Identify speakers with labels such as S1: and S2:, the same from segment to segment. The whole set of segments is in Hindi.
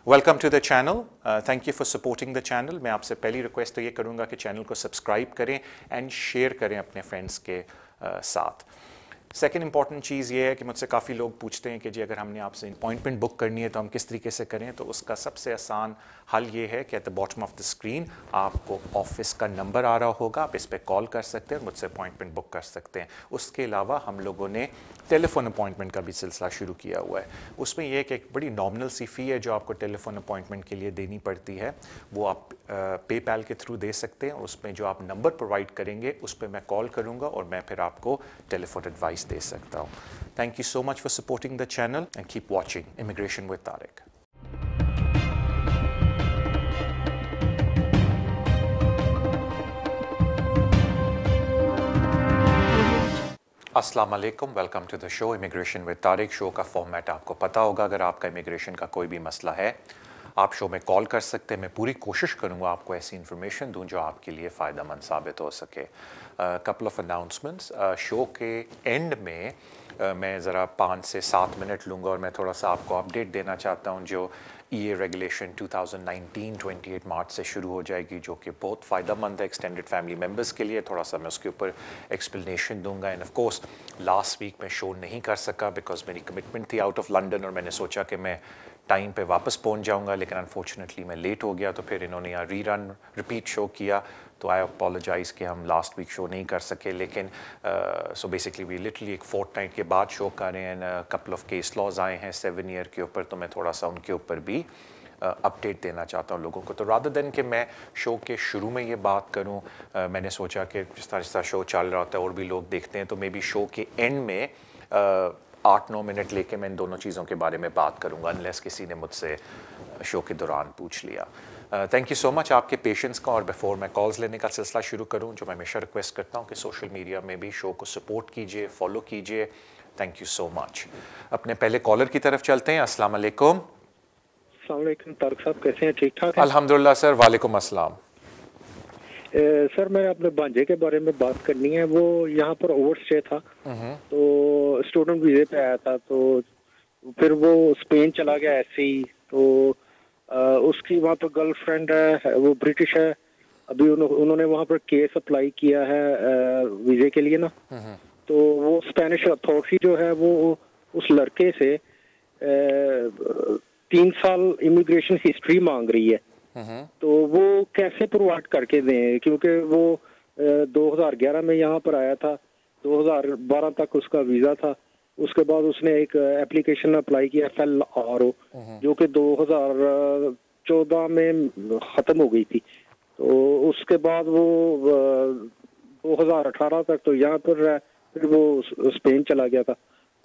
S1: Welcome to the channel. Thank you for supporting the channel. मैं आपसे पहली रिक्वेस्ट तो ये करूँगा कि चैनल को सब्सक्राइब करें एंड शेयर करें अपने फ्रेंड्स के साथ। सेकेंड इंपॉर्टेंट चीज़ ये है कि मुझसे काफ़ी लोग पूछते हैं कि जी अगर हमने आपसे अपॉइंटमेंट बुक करनी है तो हम किस तरीके से करें। तो उसका सबसे आसान हल ये है कि eight the bottom of the screen आपको ऑफिस का नंबर आ रहा होगा, आप इस पर कॉल कर सकते हैं और मुझसे अपॉइंटमेंट बुक कर सकते हैं। उसके अलावा हम लोगों ने टेलीफोन अपॉइंटमेंट का भी सिलसिला शुरू किया हुआ है। उसमें यह कि एक बड़ी नॉमिनल सी फ़ी है जो आपको टेलीफोन अपॉइंटमेंट के लिए देनी पड़ती है, वो आप पेपैल के थ्रू दे सकते हैं। उसमें जो आप नंबर प्रोवाइड करेंगे उस पर मैं कॉल करूँगा और मैं फिर आपको टेलीफोन एडवाइस दे सकता हूँ। Thank you so much for supporting the channel and keep watching immigration with Tariq. अस्सलाम वालेकुम, welcome to the show immigration with Tariq. Show का फॉर्मेट आपको पता होगा। अगर आपका इमिग्रेशन का कोई भी मसला है आप शो में कॉल कर सकते हैं। मैं पूरी कोशिश करूंगा आपको ऐसी इन्फॉर्मेशन दूं जो आपके लिए फ़ायदेमंद साबित हो सके। Couple of announcements. शो के एंड में मैं ज़रा 5 से 7 मिनट लूँगा और मैं थोड़ा सा आपको अपडेट देना चाहता हूँ जो EA रेगुलेशन 2019 28 मार्च से शुरू हो जाएगी, जो कि बहुत फ़ायदेमंद है एक्सटेंडेड फैमिली मेम्बर्स के लिए। थोड़ा सा मैं उसके ऊपर एक्सप्लेनेशन दूंगा। And of course last week मैं शो नहीं कर सका बिकॉज मेरी कमिटमेंट थी आउट ऑफ लंदन और मैंने सोचा कि मैं टाइम पे वापस पहुंच जाऊंगा, लेकिन अनफॉर्चुनेटली मैं लेट हो गया। तो फिर इन्होंने यहाँ रीरन रिपीट शो किया, तो आई अपोलोजाइज़ कि हम लास्ट वीक शो नहीं कर सके। लेकिन सो बेसिकली वी लिटरली एक फोर्टनाइट के बाद शो कर रहे हैं। कपल ऑफ केस लॉज आए हैं 7 ईयर के ऊपर, तो मैं थोड़ा सा उनके ऊपर भी अपडेट देना चाहता हूँ लोगों को। तो रादर देन कि मैं शो के शुरू में ये बात करूँ, मैंने सोचा कि जिस तरह शो चल रहा होता है और भी लोग देखते हैं, तो मे बी शो के एंड में 8-9 मिनट लेके मैं इन दोनों चीज़ों के बारे में बात करूँगा, अनलेस किसी ने मुझसे शो के दौरान पूछ लिया। थैंक यू सो मच आपके पेशेंस का। और बिफोर मैं कॉल्स लेने का सिलसिला शुरू करूँ, जो मैं हमेशा रिक्वेस्ट करता हूँ कि सोशल मीडिया में भी शो को सपोर्ट कीजिए, फॉलो कीजिए। Thank you so much. अपने पहले कॉलर की तरफ चलते हैं। अस्सलाम वालेकुम।
S2: अस्सलाम वालेकुम तारिक साहब, कैसे हैं? ठीक ठाक हैं?
S1: अल्हम्दुलिल्लाह सर। वालेकुम अस्सलाम।
S2: सर मैं अपने भांजे के बारे में बात करनी है। वो यहाँ पर ओवर स्टे था, तो स्टूडेंट वीज़े पे आया था, तो फिर वो स्पेन चला गया ऐसे ही। तो उसकी वहाँ पर गर्लफ्रेंड है, वो ब्रिटिश है। अभी उन्होंने वहाँ पर केस अप्लाई किया है वीज़े के लिए ना। तो वो स्पेनिश अथॉरिटी जो है वो उस लड़के से 3 साल इमिग्रेशन हिस्ट्री मांग रही है। तो वो कैसे प्रोवाइड करके दें, क्योंकि वो 2011 में यहाँ पर आया था, 2012 तक उसका वीज़ा था। उसके बाद उसने एक एप्लीकेशन अप्लाई किया FLRO, जो कि 2014 में ख़त्म हो गई थी। तो उसके बाद वो 2018 तक तो यहाँ पर रहा, फिर वो स्पेन चला गया था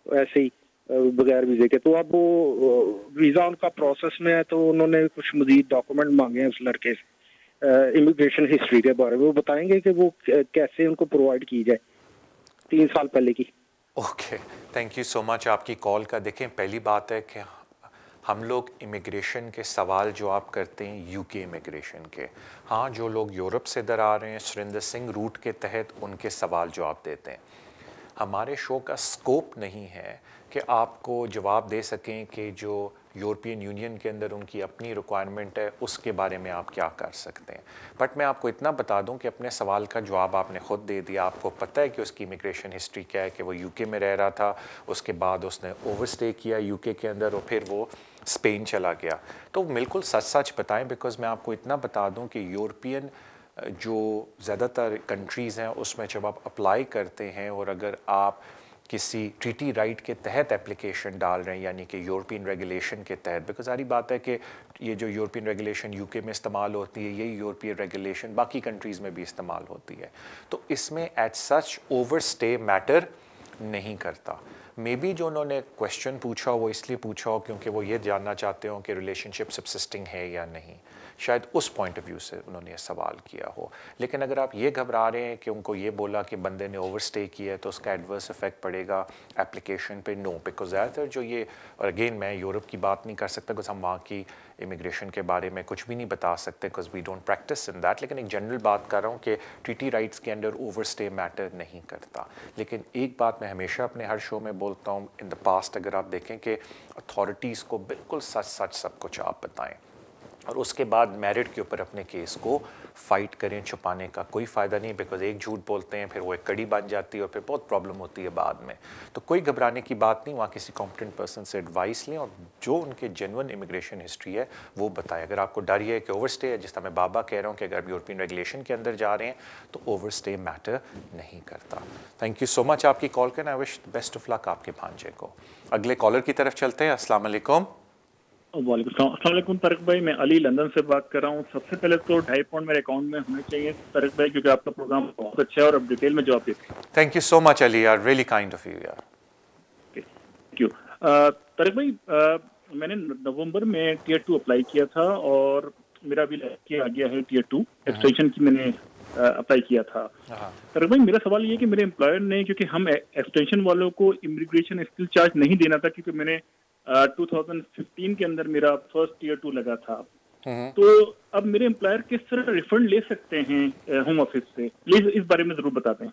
S2: ऐसे ही बगैर वीज़े के। तो अब वो वीज़ा उनका प्रोसेस में है, तो उन्होंने कुछ मज़ीद डॉक्यूमेंट मांगे हैं उस लड़के से इमिग्रेशन हिस्ट्री के बारे में। वो बताएंगे कि वो कैसे उनको प्रोवाइड की जाए 3 साल पहले की।
S1: Okay, thank you so much आपकी कॉल का। देखें, पहली बात है कि हम लोग इमिग्रेशन के सवाल जो आप करते हैं यूके इमिग्रेशन के, हाँ जो लोग यूरोप से इधर आ रहे हैं सुरेंद्र सिंह रूट के तहत उनके सवाल जवाब देते हैं। हमारे शो का स्कोप नहीं है कि आपको जवाब दे सकें कि जो यूरोपियन यूनियन के अंदर उनकी अपनी रिक्वायरमेंट है उसके बारे में आप क्या कर सकते हैं। बट मैं आपको इतना बता दूं कि अपने सवाल का जवाब आपने ख़ुद दे दिया। आपको पता है कि उसकी इमिग्रेशन हिस्ट्री क्या है, कि वो यूके में रह रहा था, उसके बाद उसने ओवरस्टे किया यूके के अंदर और फिर वो स्पेन चला गया। तो बिल्कुल सच सच बताएं, बिकॉज मैं आपको इतना बता दूं कि यूरोपियन जो ज़्यादातर कंट्रीज़ हैं उसमें जब आप अप्लाई करते हैं और अगर आप किसी ट्रीटी राइट के तहत एप्लीकेशन डाल रहे हैं, यानी कि यूरोपियन रेगुलेशन के तहत, बिकॉज सारी बात है कि ये जो यूरोपियन रेगुलेशन यूके में इस्तेमाल होती है यही यूरोपियन रेगुलेशन बाकी कंट्रीज़ में भी इस्तेमाल होती है। तो इसमें as such overstay matter नहीं करता। मे बी जो उन्होंने क्वेश्चन पूछा वो इसलिए पूछा हो क्योंकि वो ये जानना चाहते हो कि रिलेशनशिप सब्सिस्टिंग है या नहीं, शायद उस पॉइंट ऑफ व्यू से उन्होंने सवाल किया हो। लेकिन अगर आप ये घबरा रहे हैं कि उनको ये बोला कि बंदे ने ओवरस्टे किया है तो उसका एडवर्स इफेक्ट पड़ेगा एप्लीकेशन पे, नो, बिकॉज ज़्यादातर जो ये, और अगेन मैं यूरोप की बात नहीं कर सकता बिकॉज हम वहाँ की इमिग्रेशन के बारे में कुछ भी नहीं बता सकते because we don't practice in that, लेकिन एक जनरल बात कर रहा हूँ कि ट्रीटी राइट्स के अंडर ओवरस्टे मैटर नहीं करता। लेकिन एक बात मैं हमेशा अपने हर शो में बोलता हूँ इन द पास्ट अगर आप देखें कि अथॉरिटीज़ को बिल्कुल सच सच सब कुछ आप बताएं और उसके बाद मेरिट के ऊपर अपने केस को फाइट करें। छुपाने का कोई फ़ायदा नहीं, बिकॉज एक झूठ बोलते हैं फिर वो एक कड़ी बन जाती है और फिर बहुत प्रॉब्लम होती है बाद में। तो कोई घबराने की बात नहीं, वहाँ किसी कॉम्पिटेंट पर्सन से एडवाइस लें और जो उनके जेन्युइन इमिग्रेशन हिस्ट्री है वो बताएं। अगर आपको डर ये है कि ओवरस्टे है, जिस तरह मैं बाबा कह रहा हूँ कि अगर आप यूरोपियन रेगुलेशन के अंदर जा रहे हैं तो ओवरस्टे मैटर नहीं करता। थैंक यू सो मच आपकी कॉल करना। I wish best of luck आपके भांजे को। अगले कॉलर की तरफ चलते हैं। अस्सलाम वालेकुम।
S3: वालेकुम तारिक भाई, मैं अली लंदन से बात कर रहा हूँ। सबसे पहले तो 2.5 पॉइंट मेरे अकाउंट में होने चाहिए तारिक भाई, क्योंकि आपका प्रोग्राम बहुत अच्छा है और अब डिटेल में जवाब देते हैं।
S1: Thank you so much Ali यार, रियली काइंड ऑफ यू यार।
S3: थैंक यू तारिक भाई। मैंने नवंबर में टियर 2 अप्लाई किया था और मेरा अभी आ गया है टियर 2 एक्सटेंशन की मैंने अप्लाई किया था। तारिक भाई मेरा सवाल ये है कि मेरे एम्प्लॉयर ने, क्योंकि हम एक्सटेंशन वालों को इमिग्रेशन स्किल चार्ज नहीं देना था, क्योंकि मैंने 2015 के अंदर मेरा फर्स्ट टियर 2 लगा था, तो अब मेरे एम्प्लॉयर किस तरह रिफंड ले सकते हैं होम ऑफिस से? प्लीज इस बारे में जरूर बताते हैं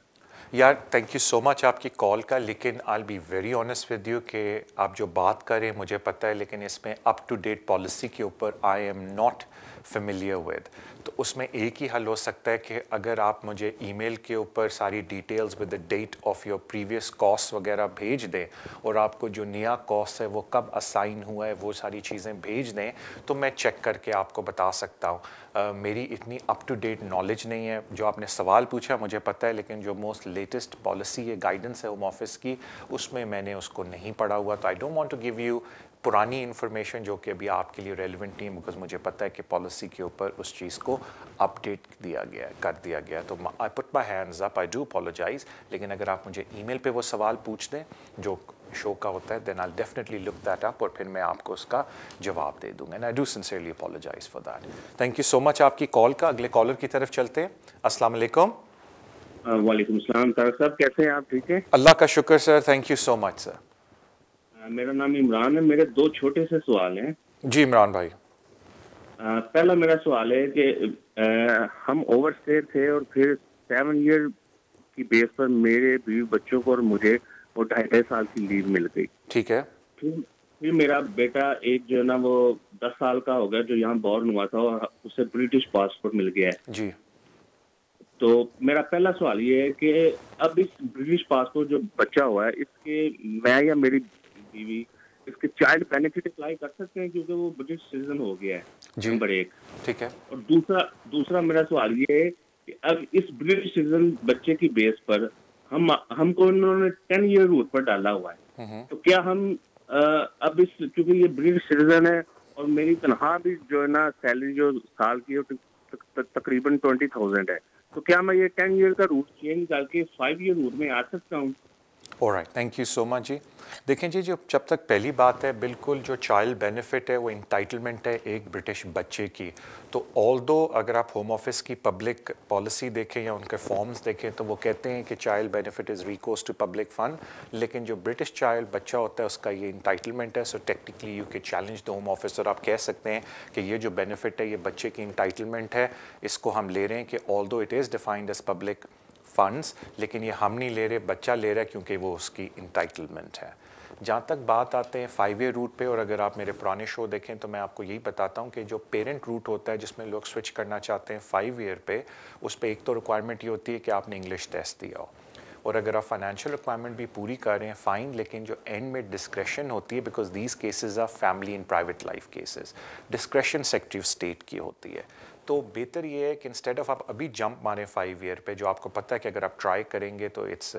S1: यार। थैंक यू सो मच आपकी कॉल का, लेकिन I be very honest with you कि आप जो बात कर रहे हैं मुझे पता है, लेकिन इसमें अप टू डेट पॉलिसी के ऊपर I am not familiar with. तो उसमें एक ही हल हो सकता है कि अगर आप मुझे ईमेल के ऊपर सारी details with the date of your previous cost वगैरह भेज दें और आपको जो नया कॉस्ट है वो कब असाइन हुआ है वो सारी चीज़ें भेज दें, तो मैं चेक करके आपको बता सकता हूँ। मेरी इतनी अप टू डेट नॉलेज नहीं है। जो आपने सवाल पूछा मुझे पता है, लेकिन जो मोस्ट लेटेस्ट पॉलिसी है, गाइडेंस है होम ऑफिस की, उसमें मैंने उसको नहीं पढ़ा हुआ। तो I don't want to give you पुरानी इन्फॉर्मेशन जो कि अभी आपके लिए रेलिवेंट नहीं है, बिकॉज मुझे पता है कि पॉलिसी के ऊपर उस चीज़ को अपडेट कर दिया गया। तो I put my hands up, I do apologise. लेकिन अगर आप मुझे ईमेल पे वो सवाल पूछ दें जो शो का होता है, then I definitely look that up और फिर मैं आपको उसका जवाब दे दूंगा। And I do sincerely apologise for that. Thank you so much आपकी कॉल का। अगले कॉलर की तरफ चलते हैं। अस्सलाम वालेकुम।
S4: वालेकुम सलाम। तारिक साहब कैसे हैं आप? ठीक है,
S1: अल्लाह का शुक्र sir. Thank you so much sir.
S4: मेरा नाम इमरान है। मेरे 2 छोटे से सवाल हैं।
S1: जी इमरान भाई।
S4: पहला मेरा सवाल है कि हम ओवरस्टे थे और फिर 7 ईयर की बेस पर मेरे बीवी बच्चों को और मुझे वो 2.5 साल की लीव मिल गई।
S1: ठीक है।
S4: फिर मेरा बेटा एक जो है ना वो 10 साल का हो गया, जो यहाँ बॉर्न हुआ था और उसे ब्रिटिश पासपोर्ट मिल गया है
S1: जी।
S4: तो मेरा पहला सवाल ये है कि अब इस ब्रिटिश पासपोर्ट जो बच्चा हुआ है, इसके मैं या मेरी बीवी इसके चाइल्ड बेनिफिट अप्लाई कर सकते हैं, क्योंकि वो ब्रिटिश सिटीजन हो गया है? नंबर 1।
S1: ठीक है।
S4: और दूसरा मेरा सवाल ये है कि अब इस ब्रिटिश सिटीजन बच्चे की बेस पर हमको उन्होंने 10 ईयर रूट पर डाला हुआ है, तो क्या हम अब इस, क्योंकि ये ब्रिटिश सिटीजन है और मेरी तनख्वाह भी जो है ना सैलरी जो साल की तकरीबन 20,000 है, तो क्या मैं ये 10 ईयर का रूट चेंज करके 5 ईयर रूट में आ सकता हूँ?
S1: Alright, thank you so much जी। देखें जी, जब तक पहली बात है, बिल्कुल जो चाइल्ड बेनिफिट है वो इंटाइटलमेंट है एक ब्रिटिश बच्चे की। तो ऑल्दो अगर आप होम ऑफिस की पब्लिक पॉलिसी देखें या उनके फॉर्म्स देखें तो वो कहते हैं कि child benefit is recourse to public fund, लेकिन जो ब्रिटिश चाइल्ड बच्चा होता है उसका ये इंटाइटलमेंट है। सो टेक्निकली यू के चैलेंज द होम ऑफिस और आप कह सकते हैं कि ये जो बेनिफिट है ये बच्चे की इंटाइटलमेंट है, इसको हम ले रहे हैं कि although it is defined as public funds, लेकिन ये हम नहीं ले रहे, बच्चा ले रहा है क्योंकि वो उसकी इंटाइटलमेंट है। जहाँ तक बात आते हैं 5 ईयर रूट पे, और अगर आप मेरे पुराने शो देखें तो मैं आपको यही बताता हूँ कि जो पेरेंट रूट होता है जिसमें लोग स्विच करना चाहते हैं 5 ईयर पे, उस पर एक तो रिक्वायरमेंट ये होती है कि आपने इंग्लिश टेस्ट दिया हो, और अगर आप फाइनेंशियल रिक्वायरमेंट भी पूरी कर रहे हैं फाइन, लेकिन जो एंड में डिस्क्रेशन होती है, because these cases are family and private life cases, discretion secretary of state की होती है। तो बेहतर ये है कि इंस्टेड ऑफ आप अभी जंप मारें 5 ईयर पे, जो आपको पता है कि अगर आप ट्राई करेंगे तो इट्स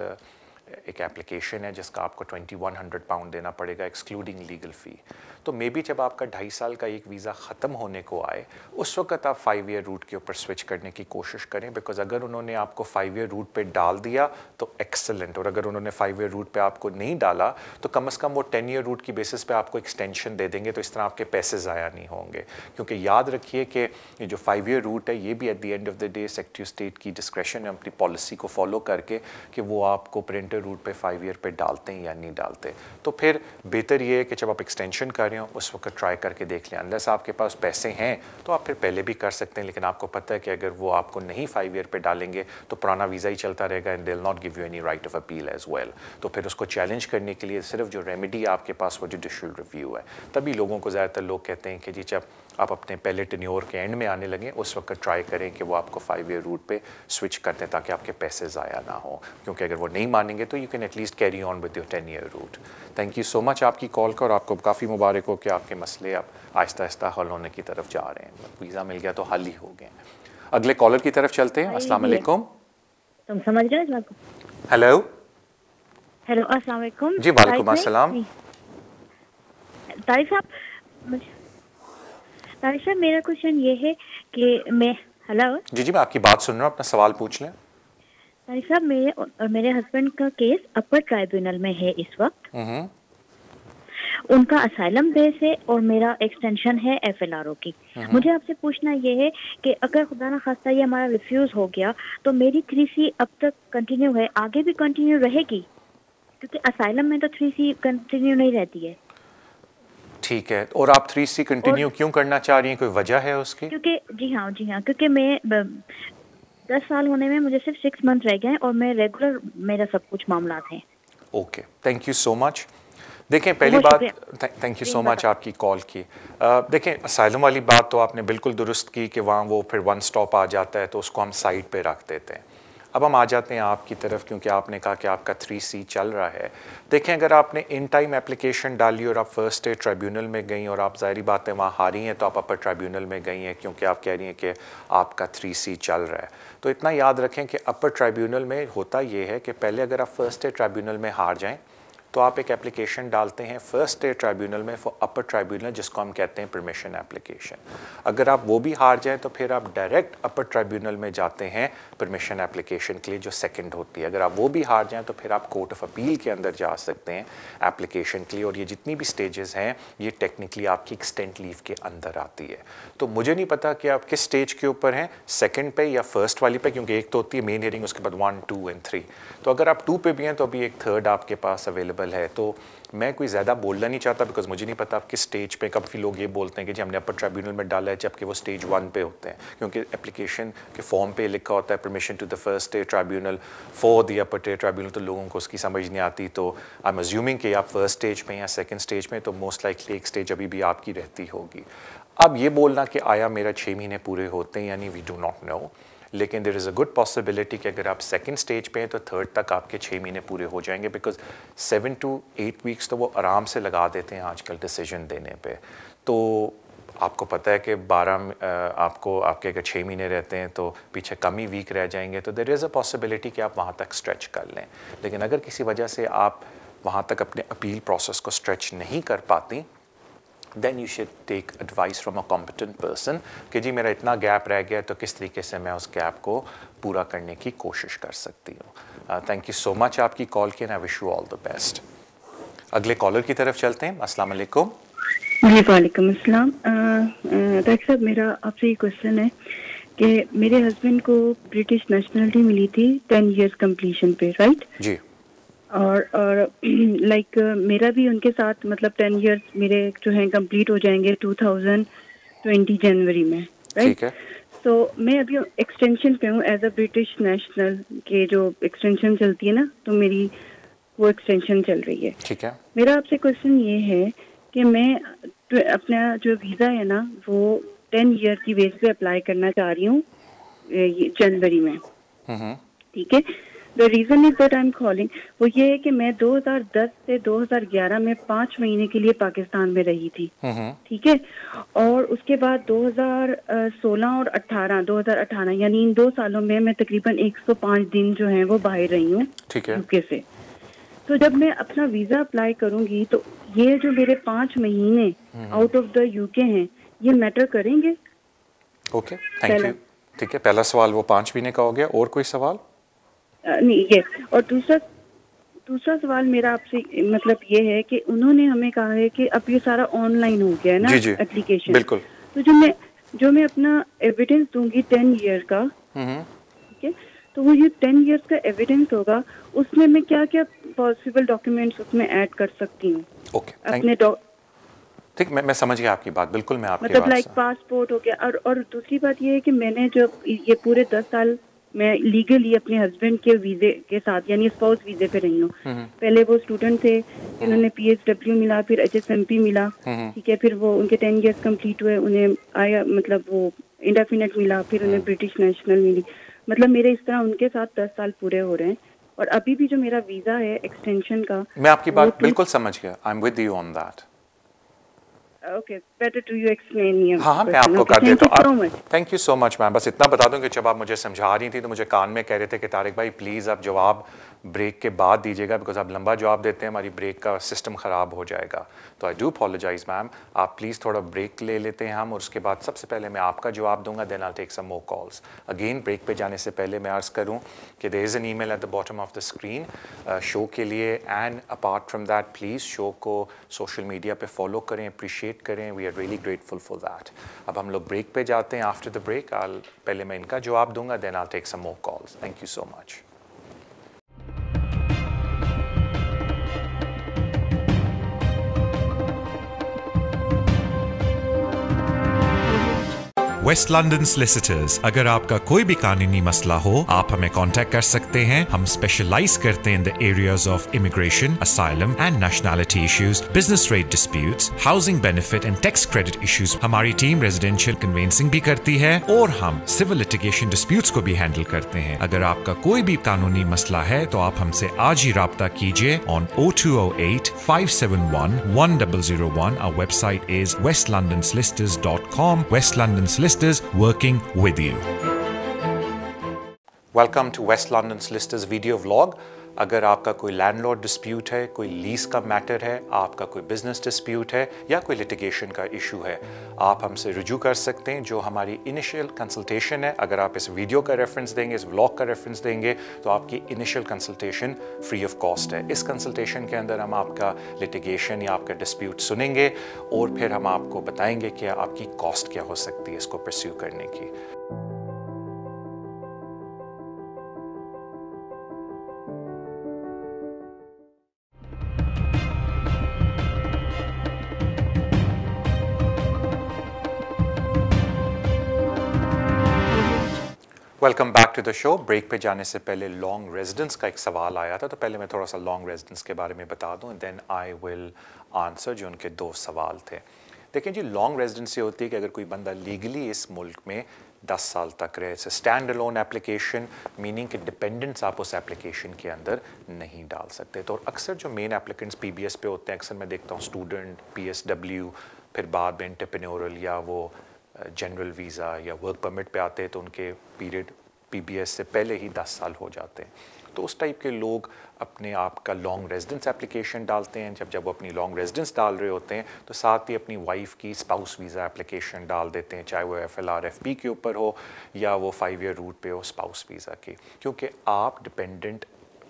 S1: एक एप्लीकेशन है जिसका आपको 2100 पाउंड देना पड़ेगा एक्सक्लूडिंग लीगल फ़ी। तो मे बी जब आपका 2.5 साल का एक वीज़ा ख़त्म होने को आए, उस वक्त आप 5 ईयर रूट के ऊपर स्विच करने की कोशिश करें, बिकॉज अगर उन्होंने आपको 5 ईयर रूट पे डाल दिया तो एक्सेलेंट, और अगर उन्होंने 5 ईयर रूट पे आपको नहीं डाला तो कम से कम वो 10 ईयर रूट की बेसिस पे आपको एक्सटेंशन दे देंगे, तो इस तरह आपके पैसे ज़ाया नहीं होंगे। क्योंकि याद रखिए कि ये जो 5 ईयर रूट है ये भी at the end of the day secretary of state की डिस्क्रेशन है अपनी पॉलिसी को फॉलो करके कि वो आपको पेरेंटल बेटर रूट पे 5 ईयर पे डालते हैं या नहीं डालते। तो फिर बेहतर ये है कि जब आप एक्सटेंशन कर रहे हो उस वक्त ट्राई करके देख लें। अनलेस आपके पास पैसे हैं तो आप फिर पहले भी कर सकते हैं, लेकिन आपको पता है कि अगर वो आपको नहीं 5 ईयर पे डालेंगे तो पुराना वीज़ा ही चलता रहेगा and they will not give you any right of appeal as well. तो फिर उसको चैलेंज करने के लिए सिर्फ जो रेमेडी आपके पास वो जुडिशल रिव्यू है। तभी लोगों को ज़्यादातर लोग कहते हैं कि जी जब आप अपने पहले टेन्योर के एंड में आने लगें उस वक्त ट्राई करें कि वो आपको 5 ईयर रूट पे स्विच कर दें ताकि आपके पैसे ज़ाया ना हो, क्योंकि अगर वो नहीं मानेंगे तो you can at least carry on with your 10 year route. Thank you so much आपकी कॉल का, और आपको काफ़ी मुबारक हो कि आपके मसले अब आहिस्ता आहिस्ता हल होने की तरफ जा रहे हैं। वीज़ा मिल गया तो हल ही हो गए। अगले कॉलर की तरफ चलते हैं। अस्सलाम वालेकुम।
S5: तुम समझ गए इस बात को?
S1: हेलो
S5: हेलो, अस्सलाम वालेकुम।
S1: जी वालेकुम अस्सलाम।
S5: तारिक साहब मेरा क्वेश्चन ये है कि मैं हेलो
S1: जी मैं आपकी बात सुन रहा हूँ, अपना सवाल पूछ लें।
S5: तारिक साहब, मेरे और मेरे हस्बैंड का केस अपर ट्राइब्यूनल में है इस वक्त। उनका असाइलम बेस है और मेरा एक्सटेंशन है FLRO की। मुझे आपसे पूछना ये है कि अगर खुदा ना खास्ता ये हमारा रिफ्यूज हो गया तो मेरी 3C अब तक कंटिन्यू है, आगे भी कंटिन्यू रहेगी? क्योंकि असाइलम में तो 3C कंटिन्यू नहीं रहती है।
S1: ठीक है, और आप 3C कंटिन्यू क्यों करना चाह रही हैं, कोई वजह है उसकी?
S5: क्योंकि जी हाँ, क्योंकि मैं 10 साल होने में मुझे सिर्फ 6 मंथ रह गए हैं और मैं रेगुलर मेरा सब कुछ मामला हैं।
S1: Okay, thank you so much. देखें पहली बात, थैंक यू सो मच आपकी कॉल की। देखें असाइलम वाली बात तो आपने बिल्कुल दुरुस्त की कि वहाँ वो फिर वन स्टॉप आ जाता है तो उसको हम साइड पे रख देते हैं। अब हम आ जाते हैं आपकी तरफ, क्योंकि आपने कहा कि आपका 3C चल रहा है। देखें अगर आपने इन टाइम एप्लीकेशन डाली और आप फर्स्ट स्टेज ट्राइब्यूनल में गई और आप ज़ाहिरी बात है वहाँ हारी हैं तो आप अपर ट्राइब्यूनल में गई हैं क्योंकि आप कह रही हैं कि आपका 3C चल रहा है। तो इतना याद रखें कि अपर ट्राइब्यूनल में होता ये है कि पहले अगर आप फर्स्ट स्टेज ट्राइब्यूनल में हार जाएँ तो आप एक एप्लीकेशन डालते हैं फर्स्ट स्टेज ट्राइब्यूनल में फॉर अपर ट्राइब्यूनल, जिसको हम कहते हैं परमिशन एप्लीकेशन। अगर आप वो भी हार जाएं तो फिर आप डायरेक्ट अपर ट्राइब्यूनल में जाते हैं परमिशन एप्लीकेशन के लिए जो सेकंड होती है। अगर आप वो भी हार जाएं तो फिर आप कोर्ट ऑफ अपील के अंदर जा सकते हैं एप्लीकेशन के लिए, और ये जितनी भी स्टेजेस हैं ये टेक्निकली आपकी एक्सटेंट लीव के अंदर आती है। तो मुझे नहीं पता कि आप किस स्टेज के ऊपर हैं, सेकेंड पे या फर्स्ट वाली पे, क्योंकि एक तो होती है मेन हियरिंग, उसके बाद 1, 2 और 3। तो अगर आप 2 पे भी हैं तो अभी एक थर्ड आपके पास अवेलेबल है। तो मैं कोई ज़्यादा बोलना नहीं चाहता बिकॉज मुझे नहीं पता आप किस स्टेज पे। काफ़ी लोग ये बोलते हैं कि जी हमने अपर ट्राइब्यूनल में डाला है जबकि वो स्टेज 1 पे होते हैं, क्योंकि एप्लीकेशन के फॉर्म पे लिखा होता है permission to the first stage tribunal for the upper stage tribunal. तो लोगों को उसकी समझ नहीं आती। तो आई एम अज्यूमिंग कि आप फर्स्ट स्टेज पे या सेकेंड स्टेज में, तो मोस्ट लाइकली एक स्टेज अभी भी आपकी रहती होगी। अब ये बोलना कि आया मेरा 6 महीने पूरे होते हैं, यानी वी डू नॉट नो, लेकिन there is a good possibility कि अगर आप सेकंड स्टेज पे हैं तो थर्ड तक आपके 6 महीने पूरे हो जाएंगे, बिकॉज 7 to 8 वीक्स तो वो आराम से लगा देते हैं आजकल डिसीजन देने पे। तो आपको पता है कि 12 आपको आपके अगर 6 महीने रहते हैं तो पीछे कम ही वीक रह जाएंगे, तो देयर इज़ अ पॉसिबिलिटी कि आप वहाँ तक स्ट्रेच कर लें। लेकिन अगर किसी वजह से आप वहाँ तक अपने अपील प्रोसेस को स्ट्रेच नहीं कर पाती, then you should take advice from a competent person कि जी मेरा इतना गैप रह गया तो किस तरीके से मैं उस गैप को पूरा करने की कोशिश कर सकती हूँ। थैंक यू सो मच आपकी कॉल की, and I wish you all the best. अगले कॉलर की तरफ चलते हैं। अस्सलाम वालेकुम।
S6: जी वालेकुम अस्सलाम। डॉक्टर साहब, मेरा आपसे ये क्वेश्चन है कि मेरे हस्बैंड को ब्रिटिश नेशनलिटी मिली थी 10 इयर्स कंप्लीशन पे, राइट
S1: जी।
S6: और लाइक मेरा भी उनके साथ मतलब 10 इयर्स मेरे जो हैं कंप्लीट हो जाएंगे 2020 जनवरी में, राइट।
S1: ठीक है।
S6: तो मैं अभी एक्सटेंशन पे हूँ एज अ ब्रिटिश नेशनल के जो एक्सटेंशन चलती है ना, तो मेरी वो एक्सटेंशन चल रही है।
S1: ठीक है।
S6: मेरा आपसे क्वेश्चन ये है कि मैं अपना जो वीज़ा है ना वो 10 ईयर की बेस पे अप्लाई करना चाह रही हूँ जनवरी में, ठीक है। The reason is that I am calling, वो ये है कि मैं 2010 से 2011 में 5 महीने के लिए पाकिस्तान में रही थी, ठीक है। और उसके बाद 2016 और 2018 यानी इन 2 सालों में मैं तकरीबन 105 दिन जो हैं वो बाहर रही हूँ यूके से। तो जब मैं अपना वीज़ा अप्लाई करूंगी तो ये जो मेरे 5 महीने आउट ऑफ द यूके हैं ये मैटर करेंगे?
S1: Okay, thank you. ठीक है, पहला सवाल वो 5 महीने का हो गया। और कोई सवाल?
S6: नहीं, ये। और दूसरा सवाल मेरा आपसे मतलब ये है कि उन्होंने हमें कहा है कि अब ये सारा ऑनलाइन हो गया है ना एप्लीकेशन।
S1: बिल्कुल।
S6: तो जो मैं अपना एविडेंस दूंगी 10 ईयर का, ठीक है, तो वो ये 10 इयर्स का एविडेंस होगा, उसमें मैं क्या क्या पॉसिबल डॉक्यूमेंट्स उसमें ऐड कर सकती हूँ अपने
S1: ठीक, मैं समझ गया आपकी बात, बिल्कुल मैं आपकी
S6: मतलब
S1: बात
S6: लाइक पासपोर्ट हो गया। और दूसरी बात ये है कि मैंने जब ये पूरे 10 साल मैं लीगली अपने हस्बैंड के वीजे के साथ यानी स्पाउस वीजे पे रही हूँ। पहले वो स्टूडेंट थे, उन्होंने PSW मिला, फिर HSMP मिला, ठीक है, फिर वो उनके 10 इयर्स कंप्लीट हुए, उन्हें आया मतलब वो इंडेफिनेट मिला, फिर उन्हें ब्रिटिश नेशनल मिली। मतलब मेरे इस तरह उनके साथ 10 साल पूरे हो रहे हैं। और अभी भी जो मेरा वीजा है एक्सटेंशन का,
S1: मैं आपकी बात बिल्कुल समझ गया, I am with you on that.
S6: Okay, better to you explain me.
S1: हाँ, मैं आपको कर देता हूँ। Thank you so much ma'am. बस इतना बता दूं कि जब आप मुझे समझा रही थी तो मुझे कान में कह रहे थे कि तारिक भाई प्लीज़ आप जवाब ब्रेक के बाद दीजिएगा, बिकॉज आप लंबा जवाब देते हैं हमारी ब्रेक का सिस्टम ख़राब हो जाएगा। तो आई डू अपोलोजाइज मैम, आप प्लीज़ थोड़ा ब्रेक ले लेते हैं हम, और उसके बाद सबसे पहले मैं आपका जवाब दूंगा, then I take some more calls. Again break पे जाने से पहले मैं अर्ज़ करूँ कि there is an email at the bottom of the screen show के लिए, and apart from that please show को सोशल मीडिया पे फॉलो करें, अप्रिशिएट करें, we are really grateful for that. अब हम लोग ब्रेक पे जाते हैं। आफ्टर द ब्रेक पहले मैं इनका जवाब दूंगा, then I take some more calls. Thank you so much.
S7: West London solicitors, अगर आपका कोई भी कानूनी मसला हो आप हमें कांटेक्ट कर सकते हैं। हम स्पेशलाइज करते हैं in the areas of immigration, asylum and nationality issues, business rate disputes, housing benefit and tax credit issues. हमारी टीम रेजिडेंशियल कन्वेंसिंग भी करती है और हम सिविल लिटिगेशन डिस्प्यूट्स को भी हैंडल करते हैं। अगर आपका कोई भी कानूनी मसला है तो आप हमसे आज ही राब्ता कीजिए on 0208 571 1001। Our website is westlondonsolicitors.com. West London Solicitors, working with you.
S1: Welcome to West London Solicitors video vlog. अगर आपका कोई लैंडलॉर्ड डिस्प्यूट है, कोई लीज का मैटर है, आपका कोई बिजनेस डिस्प्यूट है या कोई लिटिगेशन का इशू है, आप हमसे रुजू कर सकते हैं। जो हमारी इनिशियल कंसल्टेशन है, अगर आप इस वीडियो का रेफरेंस देंगे, इस व्लॉग का रेफरेंस देंगे, तो आपकी initial consultation free of cost है। इस कंसल्टेशन के अंदर हम आपका लिटिगेशन या आपका डिस्प्यूट सुनेंगे और फिर हम आपको बताएंगे कि आपकी कॉस्ट क्या हो सकती है इसको परस्यू करने की। Welcome back to the show. Break पे जाने से पहले लॉन्ग रेजिडेंस का एक सवाल आया था, तो पहले मैं थोड़ा सा लॉन्ग रेजिडेंस के बारे में बता दूं, देन आई विल आंसर जो उनके दो सवाल थे। देखें जी, लॉन्ग रेजिडेंस ये होती है कि अगर कोई बंदा लीगली इस मुल्क में 10 साल तक रहे। It's stand alone application, meaning कि डिपेंडेंट्स आप उस एप्लीकेशन के अंदर नहीं डाल सकते। तो अक्सर जो मेन एप्लीकेंट्स PBS पे होते हैं, अक्सर मैं देखता हूँ स्टूडेंट, PSW, फिर बाद में एंटरप्रेन्योरल या वो जनरल वीज़ा या वर्क परमिट पे आते हैं, तो उनके पीरियड PBS से पहले ही 10 साल हो जाते हैं। तो उस टाइप के लोग अपने आप का लॉन्ग रेजिडेंस एप्लीकेशन डालते हैं। जब वो अपनी लॉन्ग रेजिडेंस डाल रहे होते हैं तो साथ ही अपनी वाइफ की स्पाउस वीज़ा एप्लीकेशन डाल देते हैं, चाहे वो FLR FP के ऊपर हो या वो 5 ईयर रूट पे हो स्पाउस वीज़ा की, क्योंकि आप डिपेंडेंट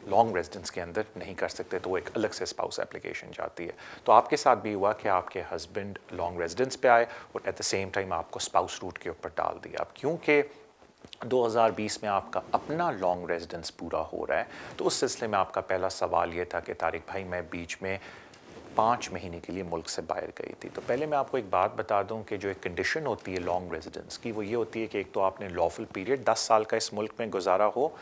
S1: लॉन्ग रेजिडेंस के अंदर नहीं कर सकते, तो वो एक अलग से स्पाउस एप्लीकेशन जाती है। तो आपके साथ भी हुआ कि आपके हस्बैंड लॉन्ग रेजिडेंस पे आए और एट द सेम टाइम आपको स्पाउस रूट के ऊपर डाल दिया। अब क्योंकि 2020 में आपका अपना लॉन्ग रेजिडेंस पूरा हो रहा है, तो उस सिलसिले में आपका पहला सवाल ये था कि तारिक भाई मैं बीच में 5 महीने के लिए मुल्क से बाहर गई थी। तो पहले मैं आपको एक बात बता दूं कि जो एक कंडीशन होती है लॉन्ग रेजिडेंस की, वो ये होती है कि एक तो आपने लॉफुल पीरियड 10 साल का इस मुल्क में गुजारा हो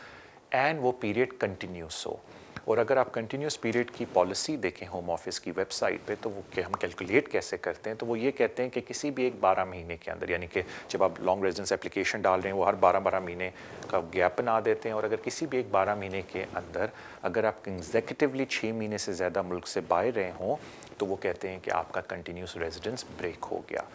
S1: एंड वो पीरियड कंटिन्यूस हो। और अगर आप कंटिन्यूस पीरियड की पॉलिसी देखें होम ऑफिस की वेबसाइट पे, तो वो हम कैलकुलेट कैसे करते हैं, तो वो ये कहते हैं कि किसी भी एक 12 महीने के अंदर, यानी कि जब आप लॉन्ग रेजिडेंस एप्लीकेशन डाल रहे हैं वो हर 12 महीने का गैप बना देते हैं, और अगर किसी भी एक 12 महीने के अंदर अगर आप कंसेक्यूटिवली 6 महीने से ज़्यादा मुल्क से बाहर रहे हों, तो वो कहते हैं कि आपका कंटिन्यूस रेजिडेंस ब्रेक हो गया।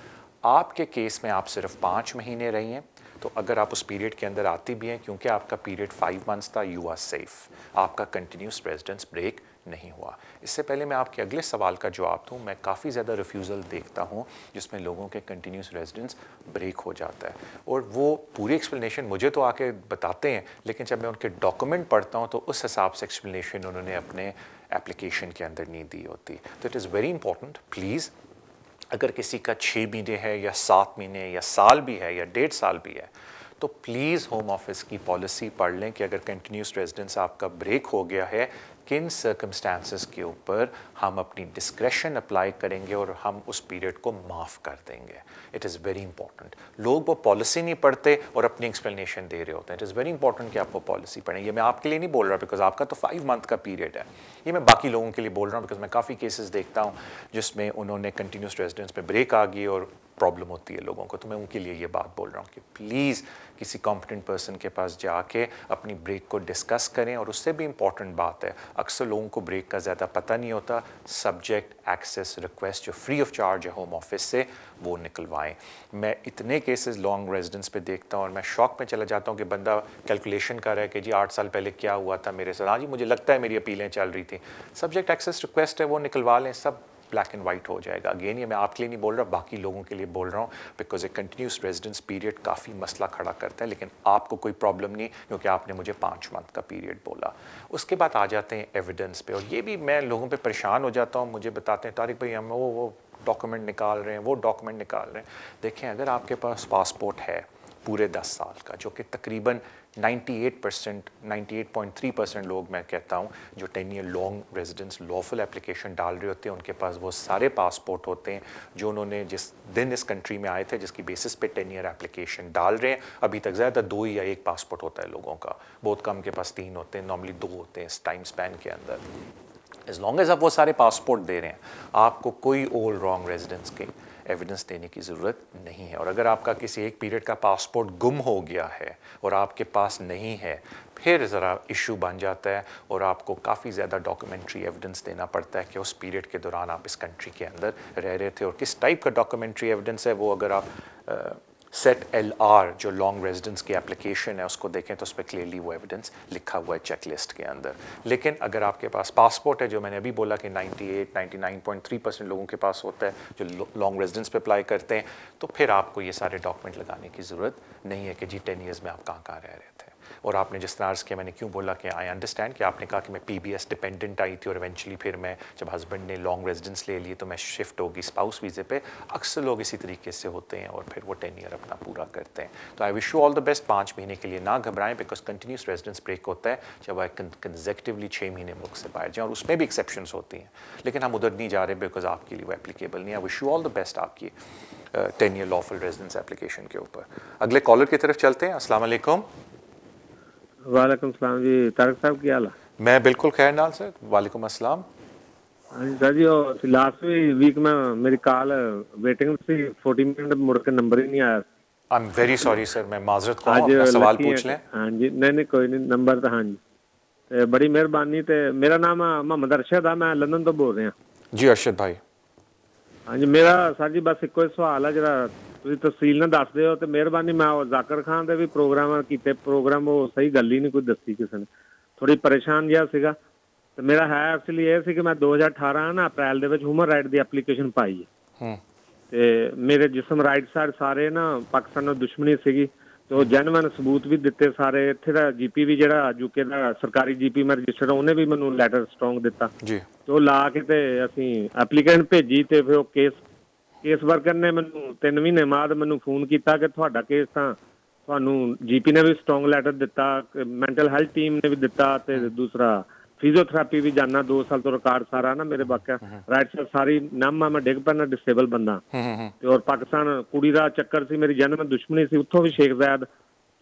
S1: आपके केस में आप सिर्फ 5 महीने रही हैं, तो अगर आप उस पीरियड के अंदर आती भी हैं, क्योंकि आपका पीरियड 5 मंथ्स था, यू आर सेफ, आपका कंटिन्यूस रेजिडेंस ब्रेक नहीं हुआ। इससे पहले मैं आपके अगले सवाल का जवाब दूं, मैं काफ़ी ज़्यादा रिफ्यूज़ल देखता हूं जिसमें लोगों के कंटिन्यूस रेजिडेंस ब्रेक हो जाता है, और वो पूरी एक्सप्लेनेशन मुझे तो आके बताते हैं, लेकिन जब मैं उनके डॉक्यूमेंट पढ़ता हूं तो उस हिसाब से एक्सप्लेनेशन उन्होंने अपने एप्लीकेशन के अंदर नहीं दी होती। तो it is very important, please अगर किसी का 6 महीने है या 7 महीने या साल भी है या 1.5 साल भी है, तो प्लीज़ होम ऑफिस की पॉलिसी पढ़ लें कि अगर कंटिन्यूस रेजिडेंस आपका ब्रेक हो गया है, किन सर्कमस्टांसेस के ऊपर हम अपनी डिस्क्रेशन अप्लाई करेंगे और हम उस पीरियड को माफ़ कर देंगे। It is very important. लोग वो पॉलिसी नहीं पढ़ते और अपनी एक्सप्लेनेशन दे रहे होते हैं। इट इज़ वेरी इंपॉर्टेंट कि आप वो पॉलिसी पढ़ें। ये मैं आपके लिए नहीं बोल रहा बिकॉज आपका तो 5 मंथ का पीरियड है, ये मैं बाकी लोगों के लिए बोल रहा हूँ बिकॉज मैं काफ़ी केसेस देखता हूँ जिसमें उन्होंने कंटिन्यूस रेजिडेंस में ब्रेक आ गई और प्रॉब्लम होती है लोगों को। तो मैं उनके लिए ये बात बोल रहा हूँ कि प्लीज़ किसी कॉम्पिटेंट पर्सन के पास जाके अपनी ब्रेक को डिस्कस करें। और उससे भी इम्पॉर्टेंट बात है, अक्सर लोगों को ब्रेक का ज़्यादा पता नहीं होता, सब्जेक्ट एक्सेस रिक्वेस्ट जो फ्री ऑफ चार्ज है होम ऑफिस से, वो निकलवाएं। मैं इतने केसेस लॉन्ग रेजिडेंस पे देखता हूँ और मैं शॉक में चला जाता हूँ कि बंदा कैलकुलेशन कर रहा है कि जी 8 साल पहले क्या हुआ था मेरे साथ, हाँ जी मुझे लगता है मेरी अपीलें चल रही थी। सब्जेक्ट एक्सेस रिक्वेस्ट है, वो निकलवा लें, सब ब्लैक एंड वाइट हो जाएगा। अगेन ये मैं आपके लिए नहीं बोल रहा, बाकी लोगों के लिए बोल रहा हूँ because a continuous residence period काफ़ी मसला खड़ा करता है, लेकिन आपको कोई प्रॉब्लम नहीं क्योंकि आपने मुझे 5 मंथ का पीरियड बोला। उसके बाद आ जाते हैं एविडेंस पे, और ये भी मैं लोगों पे परेशान हो जाता हूँ। मुझे बताते हैं तारिक भाई हम वो डॉक्यूमेंट निकाल रहे हैं, वो डॉक्यूमेंट निकाल रहे हैं। देखें, अगर आपके पास पासपोर्ट है पूरे 10 साल का, जो कि तकरीबन 98%, 98.3% लोग मैं कहता हूँ जो 10 year long residence lawful application डाल रहे होते हैं, उनके पास वो सारे पासपोर्ट होते हैं जो उन्होंने जिस दिन इस कंट्री में आए थे, जिसकी बेसिस पे 10 ईयर एप्लीकेशन डाल रहे हैं। अभी तक ज़्यादा 2 या 1 पासपोर्ट होता है लोगों का, बहुत कम के पास 3 होते हैं, नॉर्मली 2 होते हैं इस टाइम स्पैन के अंदर। एज लॉन्ग एज आप वो सारे पासपोर्ट दे रहे हैं, आपको कोई ऑल रॉन्ग रेजिडेंस के एविडेंस देने की ज़रूरत नहीं है। और अगर आपका किसी एक पीरियड का पासपोर्ट गुम हो गया है और आपके पास नहीं है, फिर ज़रा इशू बन जाता है और आपको काफ़ी ज़्यादा डॉक्यूमेंट्री एविडेंस देना पड़ता है कि उस पीरियड के दौरान आप इस कंट्री के अंदर रह रहे थे और किस टाइप का डॉक्यूमेंट्री एविडेंस है वो। अगर आप सेट LR जो लॉन्ग रेजिडेंस की एप्लीकेशन है उसको देखें तो उस पर क्लियरली वो एविडेंस लिखा हुआ है चेकलिस्ट के अंदर। लेकिन अगर आपके पास पासपोर्ट है, जो मैंने अभी बोला कि 99.3% लोगों के पास होता है जो लॉन्ग रेजिडेंस पे अप्लाई करते हैं, तो फिर आपको ये सारे डॉक्यूमेंट लगाने की ज़रूरत नहीं है कि जी 10 ईयर्स में आप कहाँ कहाँ रह रहे थे। और आपने जिस तरह अर्ज़ किया, मैंने क्यों बोला कि आई अंडरस्टैंड कि आपने कहा कि मैं PBS डिपेंडेंट आई थी और इवेंचुअली फिर मैं जब हस्बैंड ने लॉन्ग रेजिडेंस ले लिए तो मैं शिफ्ट होगी स्पाउस वीज़े पे। अक्सर लोग इसी तरीके से होते हैं और फिर वो 10 ईयर अपना पूरा करते हैं। तो आई wish you all the best. 5 महीने के लिए ना घबराएं बिकॉज कंटिन्यूस रेजिडेंस ब्रेक होता है जब आप कंसेक्टिवली 6 महीने मुल्क से बाहर जाएँ, और उसमें भी एक्सेप्शंस होती हैं, लेकिन हम उधर नहीं जा रहे बिकॉज आपके लिए वो एप्लीकेबल नहीं है। आई wish you all the best आपकी 10 ईयर लॉफुल रेजिडेंस एप्लीकेशन के ऊपर। अगले कॉलर की तरफ चलते हैं। अस्सलाम वालेकुम।
S8: वालेकुम सलाम जी, तारिक साहब क्या हाल है?
S1: मैं बिल्कुल खैर नाल सर, वालेकुम अस्सलाम।
S8: हाँ जी सर जी, लास्ट वीक में मेरी कॉल वेटिंग थी 40 मिनट, मुड़ के नंबर ही नहीं आया।
S1: I am very sorry sir, मैं माजरत खा हूं, अपना सवाल पूछ लें।
S8: हाँ जी, नहीं कोई नहीं, नंबर तो हाँ जी, ते बड़ी मेहरबानी। ते मेरा नाम मोहम्मद अरशद है, मैं लंदन तो बोल रहा।
S1: जी अरशद भाई।
S8: हाँ जी, मेरा सर जी बस एक सवाल है, जरा ਤੁਸੀਂ ਤਫਸੀਲ ਨਾਲ ਦੱਸ ਦਿਓ ਤੇ ਮਿਹਰਬਾਨੀ। ਮੈਂ ਉਹ ਜ਼ਾਕਰ ਖਾਨ ਦੇ ਵੀ ਪ੍ਰੋਗਰਾਮ ਕੀਤੇ, ਪ੍ਰੋਗਰਾਮ ਉਹ ਸਹੀ ਗੱਲ ਹੀ ਨਹੀਂ ਕੋਈ ਦੱਸੀ ਕਿਸੇ ਨੇ, ਥੋੜੀ ਪਰੇਸ਼ਾਨ ਜਿਹਾ ਸੀਗਾ। ਤੇ ਮੇਰਾ ਹੈ ਐਕਚੁਅਲੀ ਇਹ ਸੀ ਕਿ ਮੈਂ 2018 ਨਾ ਅਪ੍ਰੈਲ ਦੇ ਵਿੱਚ ਹਿਊਮਨ ਰਾਈਟ ਦੀ ਐਪਲੀਕੇਸ਼ਨ ਪਾਈ ਹੈ ਤੇ ਮੇਰੇ ਜਿਸਮ ਰਾਈਟ ਸਾਈਡ ਸਾਰੇ ਨਾ ਪਾਕਿਸਤਾਨ ਨਾਲ ਦੁਸ਼ਮਣੀ ਸੀਗੀ ਤੇ ਉਹ ਜੈਨੂਇਨ ਸਬੂਤ ਵੀ ਦਿੱਤੇ ਸਾਰੇ। ਇੱਥੇ ਦਾ GP ਵੀ ਜਿਹੜਾ UK ਦਾ ਸਰਕਾਰੀ GP ਮੈਂ ਰਜਿਸਟਰਡ, ਉਹਨੇ ਵੀ ਮੈਨੂੰ ਲੈਟਰ ਸਟਰੋਂਗ ਦਿੱਤਾ ਜੀ। ਤੇ ਉਹ ਲਾ ਕੇ ਤੇ ਅਸੀਂ ਐਪਲੀਕੇਸ਼ਨ ਭੇਜੀ ਤੇ ਫਿਰ ਉਹ केस वर्कर ने मैनू 3 महीने बाद मैनू फोन किया कि तुहाडा केस तां तुहानू GP ने भी स्ट्रोंग लैटर दिता, मैंटल हैल्थ टीम ने भी दिता, ते दूसरा फिजियोथेरेपी भी जाना 2 साल तो रिकॉर्ड सारा ना मेरे बाकी राइट साइड सारी नम मैं डिग पैना डिसेबल बंदा ते और पाकिस्तान कुड़ी दा चक्कर सी, मेरी जन्म दुश्मनी सी। उत्थों भी शेख ज़ैद,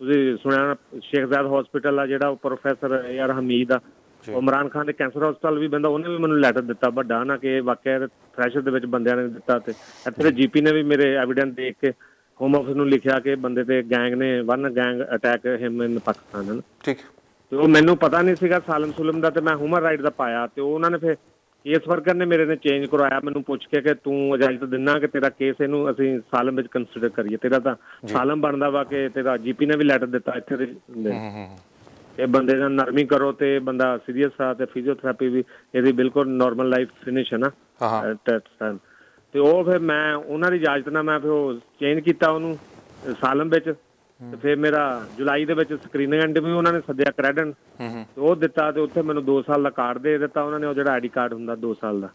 S8: तुसीं सुनिया शेख ज़ैद हॉस्पिटल आ जिहड़ा प्रोफैसर यार हमीद आ, इमरान खान के कैंसर हॉस्पिटल भी बंदा, उन्हें भी मैंने लैटर दिता बड़ा ना कि वाकई फ्रैशर के बंद ने दिता। इतने GP ने भी मेरे एविडेंस देख के होम ऑफिस में लिखा कि बंदे ते गैंग ने one gang attack him in Pakistan है ना। ठीक, तो मैनू पता नहीं सीगा सालम सुलम का, तो मैं ह्यूमन राइट का पाया तो उन्होंने फिर केस वर्कर ने मेरे ने चेंज करवाया, मैनू पूछ के कि तू इजाजत दिना कि तेरा केस इनू असीं सालम विच कंसीडर करिए, तेरा तो सालम बनता वा कि तेरा GP ने भी लैटर दिता इत्थे ये बंदे का नरमी करो तो बंदा सीरीयस आ, फिजियोथेरेपी भी ये बिल्कुल नॉर्मल लाइफ फिनिश है ना टाइम। तो वो फिर मैं उन्होंने इजाजत ना मैं फिर चेंज किया उन्होंने सालम विच, फिर मेरा जुलाई दे विच स्क्रीनिंग इंटरव्यू उन्होंने सद्या क्रेडिट तो वो दिता, तो उत्थे मैनूं 2 साल का कार्ड दे दिता उन्होंने, वो जिहड़ा ID कार्ड हुंदा 2 साल का।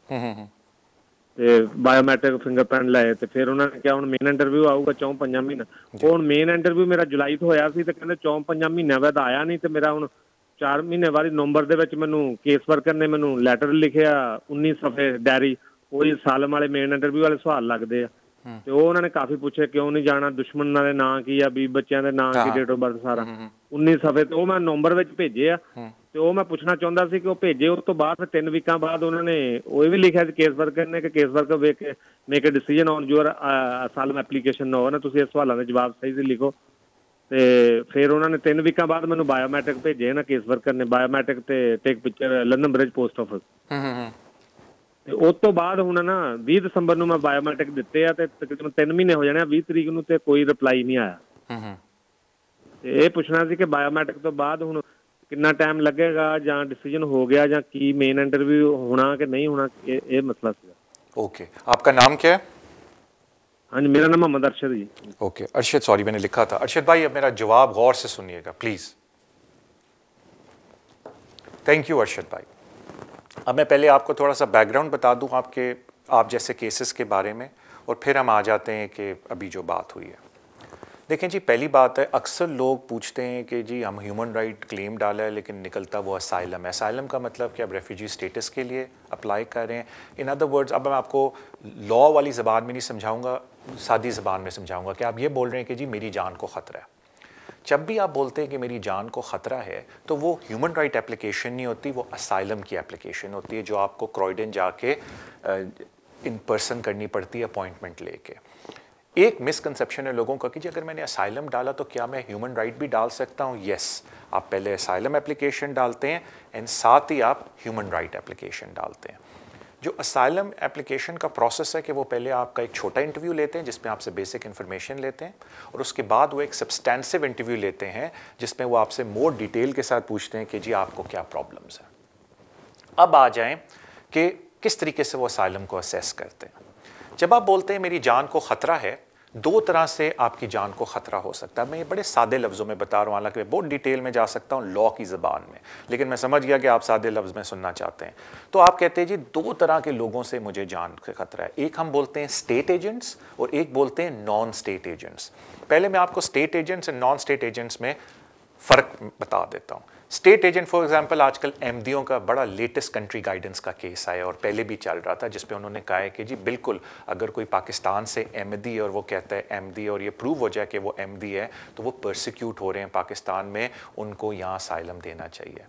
S8: ਤੇ ਬਾਇਓਮੈਟ੍ਰਿਕ ਫਿੰਗਰਪ੍ਰਿੰਟ ਲਏ ਤੇ ਫਿਰ ਉਹਨਾਂ ਨੇ ਕਿਹਾ ਹੁਣ ਮੇਨ ਇੰਟਰਵਿਊ ਆਊਗਾ 4-5 ਮਹੀਨੇ। ਹੁਣ ਮੇਨ ਇੰਟਰਵਿਊ ਮੇਰਾ ਜੁਲਾਈ ਤੋਂ ਹੋਇਆ ਸੀ ਤੇ ਕਹਿੰਦੇ 4-5 ਮਹੀਨਿਆਂ ਬਾਅਦ ਆਇਆ ਨਹੀਂ ਤੇ ਮੇਰਾ ਹੁਣ 4 ਮਹੀਨੇ ਬਾਅਦ ਨਵੰਬਰ ਦੇ ਵਿੱਚ ਮੈਨੂੰ ਕੇਸ ਵਰਕਰ ਨੇ ਮੈਨੂੰ ਲੈਟਰ ਲਿਖਿਆ 19 ਸਫੇ ਡਾਇਰੀ, ਉਹੀ ਸਾਲਮ ਵਾਲੇ ਮੇਨ ਇੰਟਰਵਿਊ ਵਾਲੇ ਸਵਾਲ ਲੱਗਦੇ ਆ ਤੇ ਉਹ ਉਹਨਾਂ ਨੇ ਕਾਫੀ ਪੁੱਛੇ ਕਿਉਂ ਨਹੀਂ ਜਾਣਾ, ਦੁਸ਼ਮਣਾਂ ਦੇ ਨਾਂ ਕੀ ਆ, 20 ਬੱਚਿਆਂ ਦੇ ਨਾਂ ਕੀ, ਡੇਟ ਆਫ ਬਰਥ ਸਾਰਾ 19 ਸਫੇ ਤੇ ਉਹ ਮੈਂ ਨਵੰਬਰ ਵਿੱਚ ਭੇਜੇ ਆ ਤੇ ਉਹ ਮੈਂ ਪੁੱਛਣਾ ਚਾਹੁੰਦਾ ਸੀ ਕਿ ਉਹ ਭੇਜੇ ਉਸ ਤੋਂ ਬਾਅਦ ਫਿਰ 3 ਵੀਕਾਂ ਬਾਅਦ ਉਹਨਾਂ ਨੇ ਉਹ ਵੀ ਲਿਖਿਆ ਸੀ ਕੇਸ ਵਰਕਰ ਨੇ ਕਿ ਕੇਸ ਵਰਕਰ ਵੇਖ ਕੇ make a decision on your asylum application no ਨਾ, ਤੁਸੀਂ ਇਸ ਸਵਾਲਾਂ ਦੇ ਜਵਾਬ ਸਹੀ ਸੀ ਲਿਖੋ। ਤੇ ਫਿਰ ਉਹਨਾਂ ਨੇ 3 ਵੀਕਾਂ ਬਾਅਦ ਮੈਨੂੰ ਬਾਇਓਮੈਟ੍ਰਿਕ ਭੇਜੇ ਨਾ ਕੇਸ ਵਰਕਰ ਨੇ, ਬਾਇਓਮੈਟ੍ਰਿਕ ਤੇ take picture London bridge post office. ਤੇ ਉਸ ਤੋਂ ਬਾਅਦ ਹੁਣ ਨਾ 20 ਦਸੰਬਰ ਨੂੰ ਮੈਂ ਬਾਇਓਮੈਟ੍ਰਿਕ ਦਿੱਤੇ ਆ ਤੇ ਤਕਰੀਬਨ 3 ਮਹੀਨੇ ਹੋ ਜਾਣੇ ਆ, 20 ਤਰੀਕ ਨੂੰ ਤੇ ਕੋਈ ਰਿਪਲਾਈ ਨਹੀਂ ਆਇਆ। ਤੇ ਇਹ ਪੁੱਛਣਾ ਸੀ ਕਿ ਬਾਇਓਮੈਟ੍ਰਿਕ ਤੋਂ ਬਾਅਦ ਹੁਣ ਕਿੰਨਾ ਟਾਈਮ ਲੱਗੇਗਾ ਜਾਂ ਡਿਸੀजन हो गया ਜਾਂ ਕੀ ਮੇਨ ਇੰਟਰਵਿਊ ਹੋਣਾ कि नहीं होना, ये मसला था।
S1: ओके, आपका नाम क्या है?
S8: हाँ जी, मेरा नाम मोहम्मद अरशद जी।
S1: ओके अरशद, सॉरी मैंने लिखा था। अरशद भाई अब मेरा जवाब गौर से सुनिएगा प्लीज़। थैंक यू अरशद भाई। अब मैं पहले आपको थोड़ा सा बैकग्राउंड बता दूं आप जैसे केसेस के बारे में और फिर हम आ जाते हैं कि अभी जो बात हुई है। देखें जी, पहली बात है अक्सर लोग पूछते हैं कि जी हम ह्यूमन राइट क्लेम डाला है लेकिन निकलता वो असाइलम है। असाइलम का मतलब कि आप रेफ्यूजी स्टेटस के लिए अप्लाई कर रहे हैं। इन अदर वर्ड्स, अब मैं आपको लॉ वाली ज़बान में नहीं समझाऊंगा, सादी ज़बान में समझाऊंगा कि आप ये बोल रहे हैं कि जी मेरी जान को ख़तरा है। जब भी आप बोलते हैं कि मेरी जान को ख़तरा है तो वो ह्यूमन राइट एप्लीकेशन नहीं होती, वो असाइलम की एप्लीकेशन होती है जो आपको क्रॉयडन जाके इन पर्सन करनी पड़ती है अपॉइंटमेंट लेके। एक मिसकंसेप्शन है लोगों का कि जी अगर मैंने असाइलम डाला तो क्या मैं ह्यूमन राइट भी डाल सकता हूँ? यस, आप पहले असाइलम एप्लीकेशन डालते हैं एंड साथ ही आप ह्यूमन राइट एप्लीकेशन डालते हैं। जो असाइलम एप्लीकेशन का प्रोसेस है कि वो पहले आपका एक छोटा इंटरव्यू लेते हैं जिसमें आपसे बेसिक इन्फॉर्मेशन लेते हैं और उसके बाद वो एक सब्सटेंसिव इंटरव्यू लेते हैं जिसमें वो आपसे मोर डिटेल के साथ पूछते हैं कि जी आपको क्या प्रॉब्लम्स हैं। अब आ जाएं कि किस तरीके से वो असाइलम को असेस करते हैं। जब आप बोलते हैं मेरी जान को ख़तरा है, 2 तरह से आपकी जान को ख़तरा हो सकता है। मैं ये बड़े सादे लफ्ज़ों में बता रहा हूँ, हालांकि मैं बहुत डिटेल में जा सकता हूँ लॉ की ज़बान में, लेकिन मैं समझ गया कि आप सादे लफ्ज़ में सुनना चाहते हैं। तो आप कहते हैं जी 2 तरह के लोगों से मुझे जान का ख़तरा है। एक हम बोलते हैं स्टेट एजेंट्स और एक बोलते हैं नॉन स्टेट एजेंट्स। पहले मैं आपको स्टेट एजेंट्स और नॉन स्टेट एजेंट्स में फ़र्क बता देता हूँ। स्टेट एजेंट फॉर एग्जांपल आजकल एमडीओ का बड़ा लेटेस्ट कंट्री गाइडेंस का केस आया और पहले भी चल रहा था जिसपे उन्होंने कहा है कि जी बिल्कुल अगर कोई पाकिस्तान से एमडी और वो कहता है एमडी और ये प्रूव हो जाए कि वो एमडी है तो वो परसिक्यूट हो रहे हैं पाकिस्तान में, उनको यहाँ असाइलम देना चाहिए।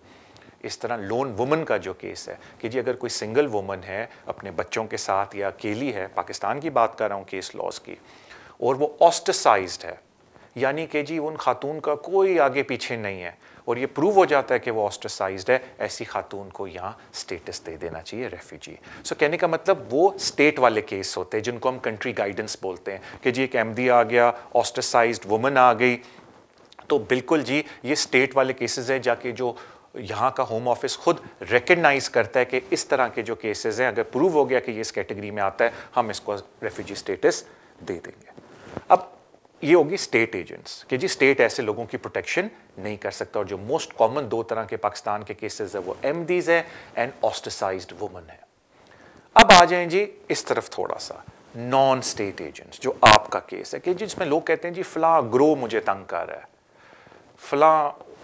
S1: इस तरह लोन वुमन का जो केस है कि जी अगर कोई सिंगल वुमन है अपने बच्चों के साथ या अकेली है, पाकिस्तान की बात कर रहा हूँ केस लॉज की, और वो ऑस्ट्रेसाइज्ड है, यानी कि जी उन खातून का कोई आगे पीछे नहीं है और ये प्रूव हो जाता है कि वो ऑस्ट्रेसाइज्ड है, ऐसी खातून को यहाँ स्टेटस दे देना चाहिए रेफ्यूजी। सो कहने का मतलब वो स्टेट वाले केस होते हैं जिनको हम कंट्री गाइडेंस बोलते हैं कि जी एक एमडी आ गया, ऑस्ट्रेसाइज्ड वुमन आ गई, तो बिल्कुल जी ये स्टेट वाले केसेस हैं जाके जो यहाँ का होम ऑफिस खुद रिकग्नाइज करता है कि इस तरह के जो केसेस हैं अगर प्रूव हो गया कि ये इस कैटेगरी में आता है हम इसको रेफ्यूजी स्टेटस दे देंगे। अब ये होगी स्टेट एजेंट्स कि जी स्टेट ऐसे लोगों की प्रोटेक्शन नहीं कर सकता और जो मोस्ट कॉमन 2 तरह के पाकिस्तान के केसेस है वो एमडीज है एंड ऑस्ट्रेसाइज्ड वुमन है। अब आ जाएं जी इस तरफ थोड़ा सा नॉन स्टेट एजेंट्स, जो आपका केस है कि जिसमें लोग कहते हैं जी फलां ग्रो मुझे तंग कर रहा है, फलां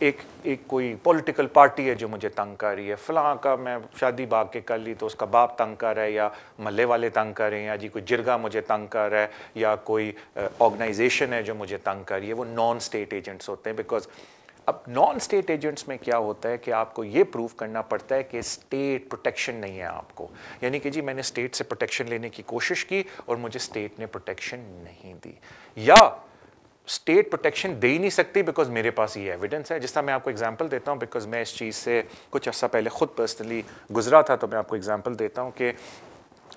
S1: एक कोई पॉलिटिकल पार्टी है जो मुझे तंग कर रही है, फलां का मैं शादी बाग के कर ली तो उसका बाप तंग कर रहा है या महल्ले वाले तंग कर रहे हैं या जी कोई जिरगा मुझे तंग कर रहा है या कोई ऑर्गेनाइजेशन है जो मुझे तंग कर रही है, वो नॉन स्टेट एजेंट्स होते हैं। बिकॉज अब नॉन स्टेट एजेंट्स में क्या होता है कि आपको ये प्रूव करना पड़ता है कि स्टेट प्रोटेक्शन नहीं है आपको, यानी कि जी मैंने स्टेट से प्रोटेक्शन लेने की कोशिश की और मुझे स्टेट ने प्रोटेक्शन नहीं दी, या स्टेट प्रोटेक्शन दे ही नहीं सकती बिकॉज मेरे पास ये एविडेंस है। जिस तरह मैं आपको एग्जांपल देता हूँ बिकॉज मैं इस चीज़ से कुछ अर्सा पहले खुद पर्सनली गुजरा था, तो मैं आपको एग्जांपल देता हूँ कि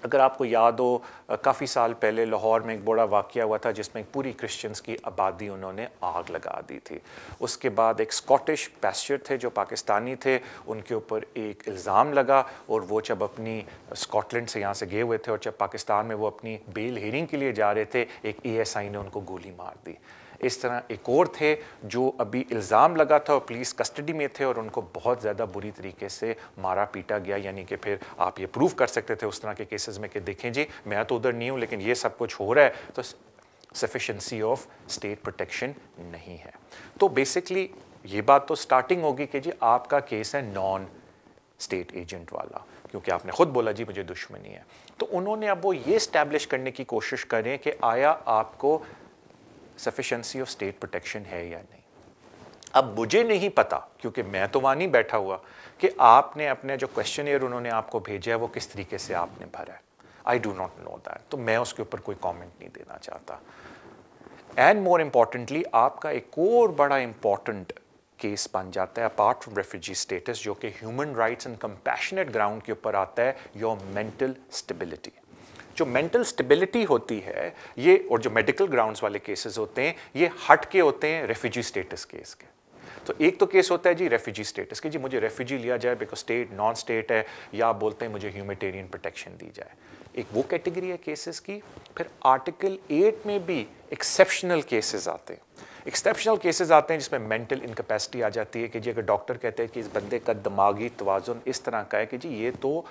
S1: अगर आपको याद हो काफ़ी साल पहले लाहौर में एक बड़ा वाक़या हुआ था जिसमें एक पूरी क्रिश्चियंस की आबादी उन्होंने आग लगा दी थी। उसके बाद एक स्कॉटिश पैस्चर थे जो पाकिस्तानी थे, उनके ऊपर एक इल्ज़ाम लगा और वो जब अपनी स्कॉटलैंड से यहाँ से गए हुए थे और जब पाकिस्तान में वो अपनी बेल हेयरिंग के लिए जा रहे थे, एक ASI ने उनको गोली मार दी। इस तरह एक और थे जो अभी इल्ज़ाम लगा था और पुलिस कस्टडी में थे और उनको बहुत ज़्यादा बुरी तरीके से मारा पीटा गया, यानी कि फिर आप ये प्रूव कर सकते थे, उस तरह के केसेस केसेस में कि देखें जी मैं तो उधर नहीं हूँ लेकिन ये सब कुछ हो रहा है, तो सफिशेंसी ऑफ स्टेट प्रोटेक्शन नहीं है। तो बेसिकली ये बात तो स्टार्टिंग होगी कि जी आपका केस है नॉन स्टेट एजेंट वाला, क्योंकि आपने खुद बोला जी मुझे दुश्मनी है। तो उन्होंने अब वो ये इस्टेब्लिश करने की कोशिश करें कि आया आपको सफिशेंसी ऑफ स्टेट प्रोटेक्शन है या नहीं। अब मुझे नहीं पता, क्योंकि मैं तो वहाँ नहीं बैठा हुआ, कि आपने अपने जो क्वेश्चनियर उन्होंने आपको भेजा है वो किस तरीके से आपने भरा है। I do not know that, तो मैं उसके ऊपर कोई कमेंट नहीं देना चाहता। एंड मोर इम्पॉर्टेंटली आपका एक और बड़ा इम्पॉर्टेंट केस बन जाता है अपार्ट फ्रॉम रेफ्यूजी स्टेटस, जो कि human rights and compassionate ground के ऊपर आता है, योर मेंटल स्टेबिलिटी। जो मेंटल स्टेबिलिटी होती है ये, और जो मेडिकल ग्राउंड्स वाले केसेस होते हैं ये हट के होते हैं रेफ्यूजी स्टेटस केस के। तो एक तो केस होता है जी रेफ्यूजी स्टेटस कि जी मुझे रेफ्यूजी लिया जाए बिकॉज स्टेट नॉन स्टेट है, या आप बोलते हैं मुझे ह्यूमैनिटेरियन प्रोटेक्शन दी जाए, एक वो कैटेगरी है केसेस की। फिर आर्टिकल 8 में भी एक्सेप्शनल केसेस आते हैं। एक्सेप्शनल केसेस आते हैं जिसमें मेंटल इनकैपेसिटी आ जाती है कि जी अगर डॉक्टर कहते हैं कि इस बंदे का दिमागी तवाज़ुन इस तरह का है कि जी ये तो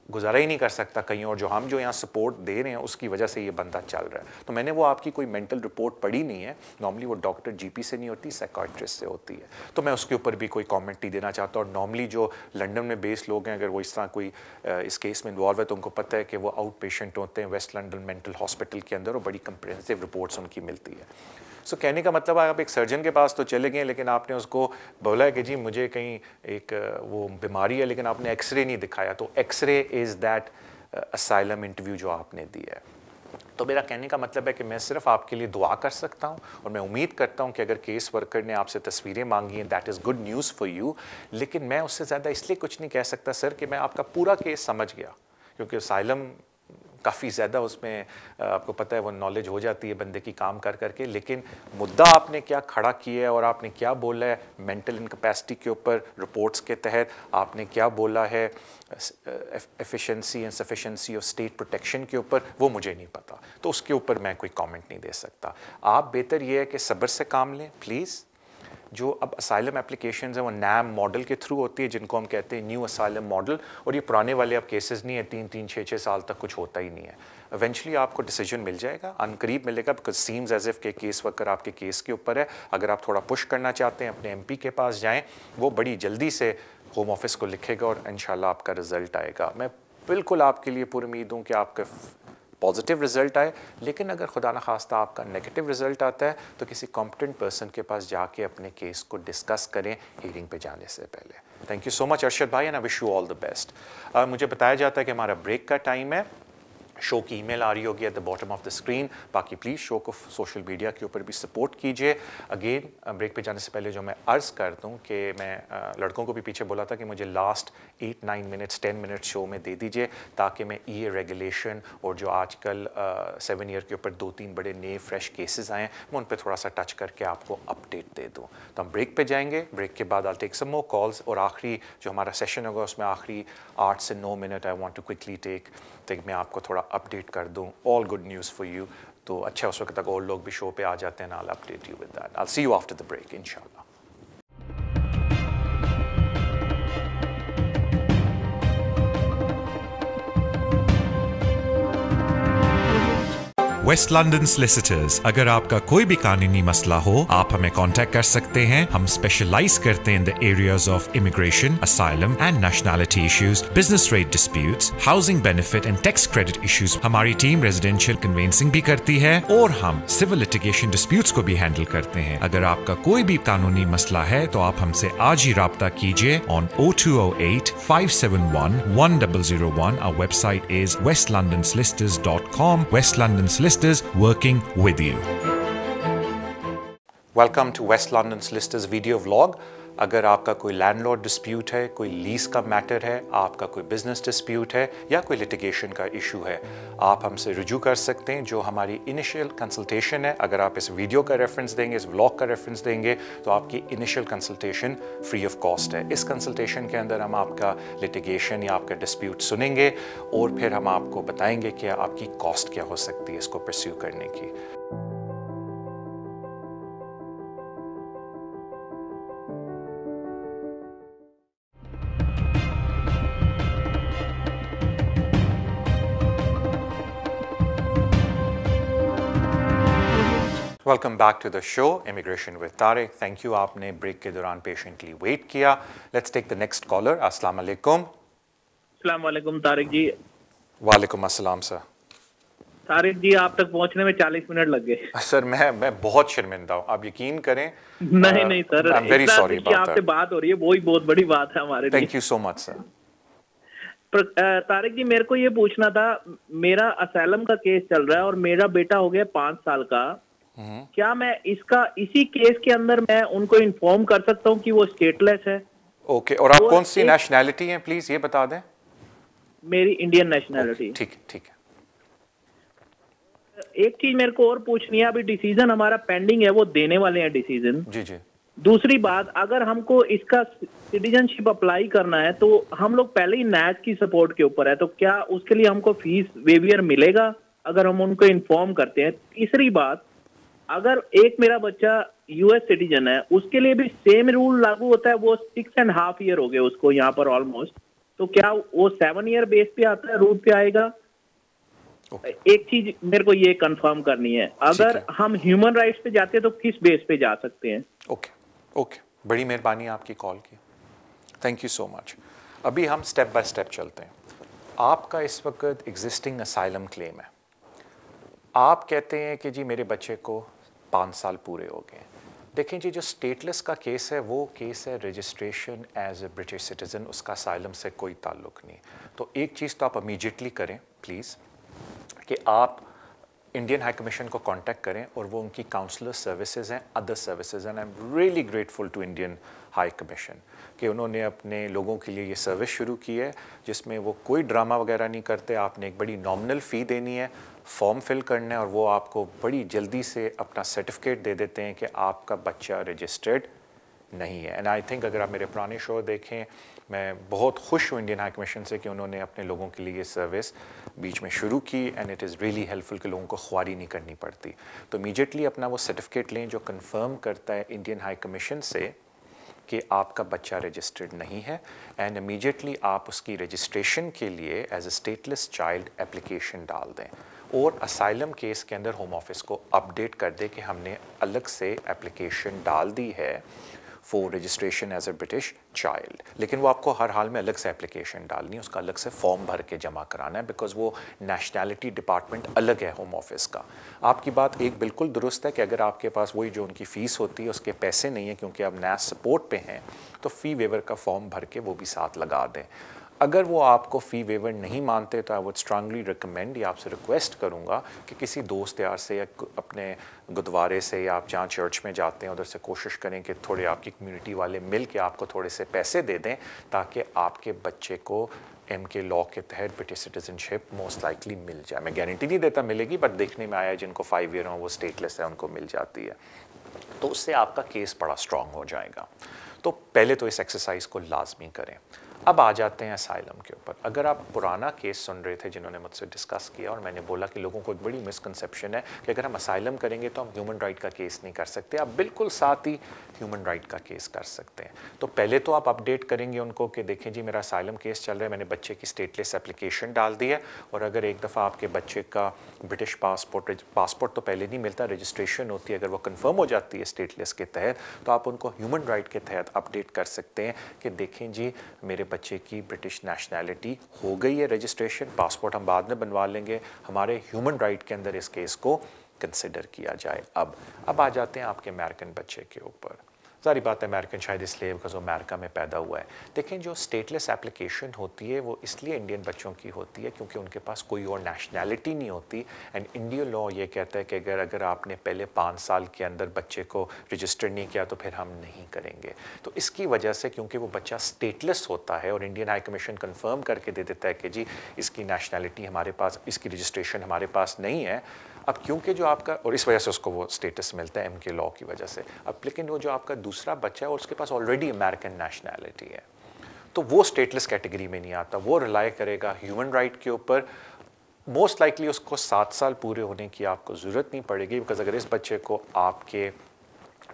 S1: गुजारा ही नहीं कर सकता कहीं, और जो हम यहाँ सपोर्ट दे रहे हैं उसकी वजह से ये बंदा चल रहा है। तो मैंने वो आपकी कोई मेंटल रिपोर्ट पढ़ी नहीं है, नॉर्मली वो डॉक्टर जीपी से नहीं होती, साइकाट्रिस्ट से होती है, तो मैं उसके ऊपर भी कोई कमेंट नहीं देना चाहता। और नॉर्मली जो लंदन में बेस्ड लोग हैं अगर वो इस तरह कोई इस केस में इन्वॉल्व है तो उनको पता है कि वो आउट पेशेंट होते हैं वेस्ट लंदन मेंटल हॉस्पिटल के अंदर, और बड़ी कंप्रिहेंसिव रिपोर्ट्स उनकी मिलती है। सो कहने का मतलब आप एक सर्जन के पास तो चले गए लेकिन आपने उसको बोला है कि जी मुझे कहीं एक वो बीमारी है, लेकिन आपने एक्सरे नहीं दिखाया, तो x ray is that asylum interview जो आपने दिया है। तो मेरा कहने का मतलब है कि मैं सिर्फ आपके लिए दुआ कर सकता हूँ, और मैं उम्मीद करता हूँ कि अगर केस वर्कर ने आपसे तस्वीरें मांगी हैं that is good news for you, लेकिन मैं उससे ज़्यादा इसलिए कुछ नहीं कह सकता सर कि मैं आपका पूरा केस समझ गया, क्योंकि असाइलम काफ़ी ज़्यादा उसमें आपको पता है वो नॉलेज हो जाती है बंदे की काम कर करके, लेकिन मुद्दा आपने क्या खड़ा किया है और आपने क्या बोला है मेंटल इनकैपेसिटी के ऊपर रिपोर्ट्स के तहत, आपने क्या बोला है efficiency and sufficiency of state protection के ऊपर, वो मुझे नहीं पता, तो उसके ऊपर मैं कोई कमेंट नहीं दे सकता। आप बेहतर ये है कि सब्र से काम लें प्लीज़। जो अब असाइलम एप्लीकेशंस हैं वो नैम मॉडल के थ्रू होती है, जिनको हम कहते हैं न्यू असाइलम मॉडल, और ये पुराने वाले अब केसेस नहीं है, 3-3, 6-6 साल तक कुछ होता ही नहीं है। इवेंचुअली आपको डिसीजन मिल जाएगा, अनकरीब मिलेगा, बिकॉज सीम्स एज इफ के केस वर्कर आपके केस के ऊपर है। अगर आप थोड़ा पुश करना चाहते हैं अपने MP के पास जाएँ, वो बड़ी जल्दी से होम ऑफिस को लिखेगा और इंशाल्लाह आपका रिजल्ट आएगा। मैं बिल्कुल आपके लिए पूरी उम्मीद हूँ कि आपका पॉजिटिव रिजल्ट आए, लेकिन अगर खुदा न खास्ता आपका नेगेटिव रिजल्ट आता है तो किसी कॉम्पिटेंट पर्सन के पास जाके अपने केस को डिस्कस करें हियरिंग पे जाने से पहले। Thank you so much Arshad भाई, and I wish you all the best. मुझे बताया जाता है कि हमारा ब्रेक का टाइम है, शो की ईमेल आ रही होगी eight the bottom of the screen. बाकी प्लीज़ शो को सोशल मीडिया के ऊपर भी सपोर्ट कीजिए। अगेन ब्रेक पे जाने से पहले जो मैं अर्ज़ कर दूं कि मैं लड़कों को भी पीछे बोला था कि मुझे लास्ट 8-9 मिनट्स 10 मिनट्स शो में दे दीजिए, ताकि मैं EA रेगुलेशन और जो आजकल 7 ईयर के ऊपर 2-3 बड़े नए फ्रेश केसेस आए हैं मैं उन पर थोड़ा सा टच करके आपको अपडेट दे दूँ। तो हम ब्रेक पे जाएंगे, ब्रेक के बाद आई टेक सम मोर कॉल्स, और आखिरी जो हमारा सेशन होगा उसमें आखिरी 8 से 9 minute I want to quickly take मैं आपको थोड़ा अपडेट कर दूं। All good news for you. तो अच्छा उस वक्त तक और लोग भी शो पे आ जाते हैं, I'll update you with that. I'll see you after the break, inshallah.
S7: West London solicitors, अगर आपका कोई भी कानूनी मसला हो आप हमें कांटेक्ट कर सकते हैं। हम स्पेशलाइज करते हैं in the areas of immigration, asylum and nationality issues, business rate disputes, housing benefit and tax credit issues. हमारी टीम रेजिडेंशियल कन्वेंसिंग भी करती है और हम सिविल लिटिगेशन डिस्प्यूट्स को भी हैंडल करते हैं। अगर आपका कोई भी कानूनी मसला है तो आप हमसे आज ही राब्ता कीजिए on 0208 571 1001। Our website is westlondonsolicitors.com. West London Solicitors, working with you.
S1: Welcome to West London Solicitors video vlog. अगर आपका कोई लैंडलॉर्ड डिस्प्यूट है, कोई लीज का मैटर है, आपका कोई बिजनेस डिस्प्यूट है या कोई लिटिगेशन का इशू है, आप हमसे रुजू कर सकते हैं। जो हमारी इनिशियल कंसल्टेशन है, अगर आप इस वीडियो का रेफरेंस देंगे, इस व्लॉग का रेफरेंस देंगे, तो आपकी initial consultation free of cost है। इस कंसल्टेशन के अंदर हम आपका लिटिगेशन या आपका डिस्प्यूट सुनेंगे और फिर हम आपको बताएंगे कि आपकी कॉस्ट क्या हो सकती है इसको परस्यू करने की। Welcome back to the show immigration with Tariq. Thank you, आपने ब्रेक के दौरान पेशेंटली वेट किया। Let's take the next caller. अस्सलाम वालेकुम।
S9: अस्सलाम वालेकुम तारिक जी।
S1: वालेकुम अस्सलाम सर।
S9: तारिक जी, आप तक पहुंचने में 40 मिनट लग गए।
S1: सर मैं बहुत शर्मिंदा हूँ, आप यकीन करें।
S9: नहीं sir,
S1: I am very sorry about
S9: आपसे बात हो रही है, वो ही बहुत बड़ी बात है हमारे लिए।
S1: Thank you so much sir.
S9: Tariq ji, मेरे को ये पूछना था, मेरा असाइलम का केस चल रहा है और मेरा बेटा हो गया 5 साल का। क्या मैं इसी केस के अंदर मैं उनको इन्फॉर्म कर सकता हूँ कि वो स्टेटलेस है?
S1: ओके, और आप कौन सी नेशनैलिटी हैं, प्लीज ये बता दें।
S9: मेरी इंडियन नेशनैलिटी।
S1: ठीक है।
S9: एक चीज मेरे को और पूछनी है, अभी डिसीजन हमारा पेंडिंग है, वो देने वाले हैं डिसीजन।
S1: जी।
S9: दूसरी बात, अगर हमको इसका सिटीजनशिप अप्लाई करना है तो हम लोग पहले ही नैच की सपोर्ट के ऊपर है, तो क्या उसके लिए हमको फीस वेवियर मिलेगा अगर हम उनको इन्फॉर्म करते हैं? तीसरी बात, अगर एक मेरा बच्चा यूएस सिटीजन है, उसके लिए भी सेम रूल लागू होता है? वो 6.5 ईयर हो गए उसको यहाँ पर ऑलमोस्ट, तो क्या वो 7 ईयर बेस पे आता है, रूट पे आएगा? एक चीज मेरे को ये कंफर्म करनी है, अगर हम ह्यूमन राइट्स पे जाते हैं तो किस बेस पे जा सकते हैं?
S1: ओके, बड़ी मेहरबानी आपकी कॉल की, थैंक यू सो मच। अभी हम स्टेप बाय स्टेप चलते हैं। आपका इस वक्त एग्जिस्टिंग असाइलम क्लेम है। आप कहते हैं कि जी मेरे बच्चे को 5 साल पूरे हो गए। देखें जी, जो स्टेटलेस का केस है वो केस है registration as a British citizen, उसका असाइलम से कोई ताल्लुक नहीं। तो एक चीज़ तो आप इमीडिएटली करें प्लीज़, कि आप इंडियन हाई कमीशन को कांटेक्ट करें और वो उनकी काउंसलर सर्विसेज हैं, other services, and I am really grateful to Indian high commission कि उन्होंने अपने लोगों के लिए ये सर्विस शुरू की है जिसमें वो कोई ड्रामा वगैरह नहीं करते। आपने एक बड़ी नॉमिनल फ़ी देनी है, फॉर्म फिल करना है और वो आपको बड़ी जल्दी से अपना सर्टिफिकेट दे देते हैं कि आपका बच्चा रजिस्टर्ड नहीं है। एंड आई थिंक अगर आप मेरे पुराने शो देखें, मैं बहुत खुश हूँ इंडियन हाई कमीशन से कि उन्होंने अपने लोगों के लिए ये सर्विस बीच में शुरू की, and it is really helpful कि लोगों को ख्वारी नहीं करनी पड़ती। तो इमीडिएटली अपना वो सर्टिफिकेट लें जो कंफर्म करता है इंडियन हाई कमीशन से कि आपका बच्चा रजिस्टर्ड नहीं है, एंड इमीडिएटली आप उसकी रजिस्ट्रेशन के लिए as a stateless child application डाल दें और असाइलम केस के अंदर होम ऑफिस को अपडेट कर दें कि हमने अलग से एप्लीकेशन डाल दी है for registration as a British child. लेकिन वो आपको हर हाल में अलग से एप्लीकेशन डालनी है, उसका अलग से फॉर्म भर के जमा कराना है, बिकॉज वो नेशनैलिटी डिपार्टमेंट अलग है होम ऑफिस का। आपकी बात एक बिल्कुल दुरुस्त है कि अगर आपके पास वही जो उनकी फ़ीस होती है उसके पैसे नहीं है क्योंकि आप नैश सपोर्ट पे हैं, तो फ़ी वेवर का फॉर्म भर के वो भी साथ लगा दें। अगर वो आपको फ़ी वेवर नहीं मानते तो आई वुड स्ट्रांगली रिकमेंड या आपसे रिक्वेस्ट करूँगा कि किसी दोस्त यार से या अपने गुरुद्वारे से या आप जहाँ चर्च में जाते हैं उधर से कोशिश करें कि थोड़े आपकी कम्युनिटी वाले मिल के आपको थोड़े से पैसे दे दें ताकि आपके बच्चे को MK लॉ के तहत ब्रिटिश सिटीजनशिप मोस्ट लाइकली मिल जाए। मैं गारंटी नहीं देता मिलेगी, बट देखने में आया जिनको 5 ईयर हो वो स्टेटलेस है उनको मिल जाती है, तो उससे आपका केस बड़ा स्ट्रॉन्ग हो जाएगा। तो पहले तो इस एक्सरसाइज को लाजमी करें। अब आ जाते हैं असाइलम के ऊपर। अगर आप पुराना केस सुन रहे थे जिन्होंने मुझसे डिस्कस किया, और मैंने बोला कि लोगों को एक बड़ी मिसकंसेप्शन है कि अगर हम असाइलम करेंगे तो हम ह्यूमन राइट का केस नहीं कर सकते। आप बिल्कुल साथ ही ह्यूमन राइट का केस कर सकते हैं। तो पहले तो आप अपडेट करेंगे उनको कि देखें जी मेरा असाइलम केस चल रहा है, मैंने बच्चे की स्टेटलेस एप्लीकेशन डाल दी है, और अगर एक दफ़ा आपके बच्चे का ब्रिटिश पासपोर्ट तो पहले नहीं मिलता, रजिस्ट्रेशन होती है, अगर वो कन्फर्म हो जाती है स्टेटलेस के तहत, तो आप उनको ह्यूमन राइट के तहत अपडेट कर सकते हैं कि देखें जी मेरे बच्चे की ब्रिटिश नेशनैलिटी हो गई है, रजिस्ट्रेशन, पासपोर्ट हम बाद में बनवा लेंगे, हमारे ह्यूमन राइट के अंदर इस केस को कंसिडर किया जाए। अब आ जाते हैं आपके अमेरिकन बच्चे के ऊपर। सारी बात है अमेरिकन शायद इसलिए बिकॉज वो अमेरिका में पैदा हुआ है। देखें जो स्टेटलेस एप्लीकेशन होती है वो इसलिए इंडियन बच्चों की होती है क्योंकि उनके पास कोई और नेशनैलिटी नहीं होती, एंड इंडियन लॉ ये कहता है कि अगर आपने पहले 5 साल के अंदर बच्चे को रजिस्टर नहीं किया तो फिर हम नहीं करेंगे। तो इसकी वजह से क्योंकि वो बच्चा स्टेटलेस होता है और इंडियन हाई कमीशन कन्फर्म करके दे देता है कि जी इसकी नेशनैलिटी हमारे पास, इसकी रजिस्ट्रेशन हमारे पास नहीं है, अब क्योंकि जो आपका, और इस वजह से उसको वो स्टेटस मिलता है MK लॉ की वजह से। अब लेकिन वो जो आपका दूसरा बच्चा है और उसके पास ऑलरेडी अमेरिकन नेशनैलिटी है, तो वो स्टेटलेस कैटेगरी में नहीं आता, वो रिलाई करेगा ह्यूमन राइट के ऊपर। मोस्ट लाइकली उसको 7 साल पूरे होने की आपको ज़रूरत नहीं पड़ेगी, बिकॉज अगर इस बच्चे को आपके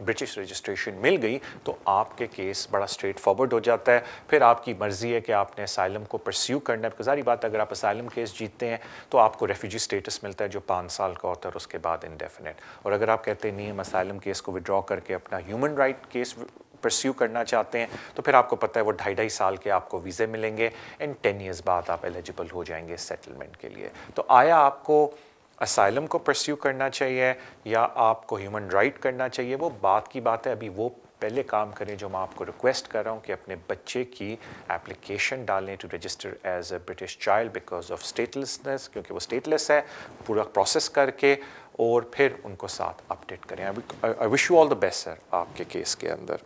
S1: ब्रिटिश रजिस्ट्रेशन मिल गई तो आपके केस बड़ा स्ट्रेट फॉरवर्ड हो जाता है। फिर आपकी मर्ज़ी है कि आपने असाइलम को परस्यू करना है, बिकॉज सारी बात अगर आप असाइलम केस जीतते हैं तो आपको रेफ्यूजी स्टेटस मिलता है जो 5 साल का होता है और उसके बाद इंडेफिनेट। और अगर आप कहते हैं नहीं हम असाइलम केस को विड्रॉ करके अपना ह्यूमन राइट केस परस्यू करना चाहते हैं तो फिर आपको पता है वो 2.5 साल के आपको वीज़े मिलेंगे एंड 10 ईयर्स बाद आप एलिजिबल हो जाएंगे सेटलमेंट के लिए। तो आया आपको असाइलम को परस्यू करना चाहिए या आपको ह्यूमन राइट करना चाहिए, वो बात की बात है। अभी वो पहले काम करें जो मैं आपको रिक्वेस्ट कर रहा हूँ कि अपने बच्चे की एप्लीकेशन डालें to register as a British child because of statelessness, क्योंकि वो स्टेटलेस है, पूरा प्रोसेस करके और फिर उनको साथ अपडेट करें। आई wish you all the best sir आपके केस के अंदर।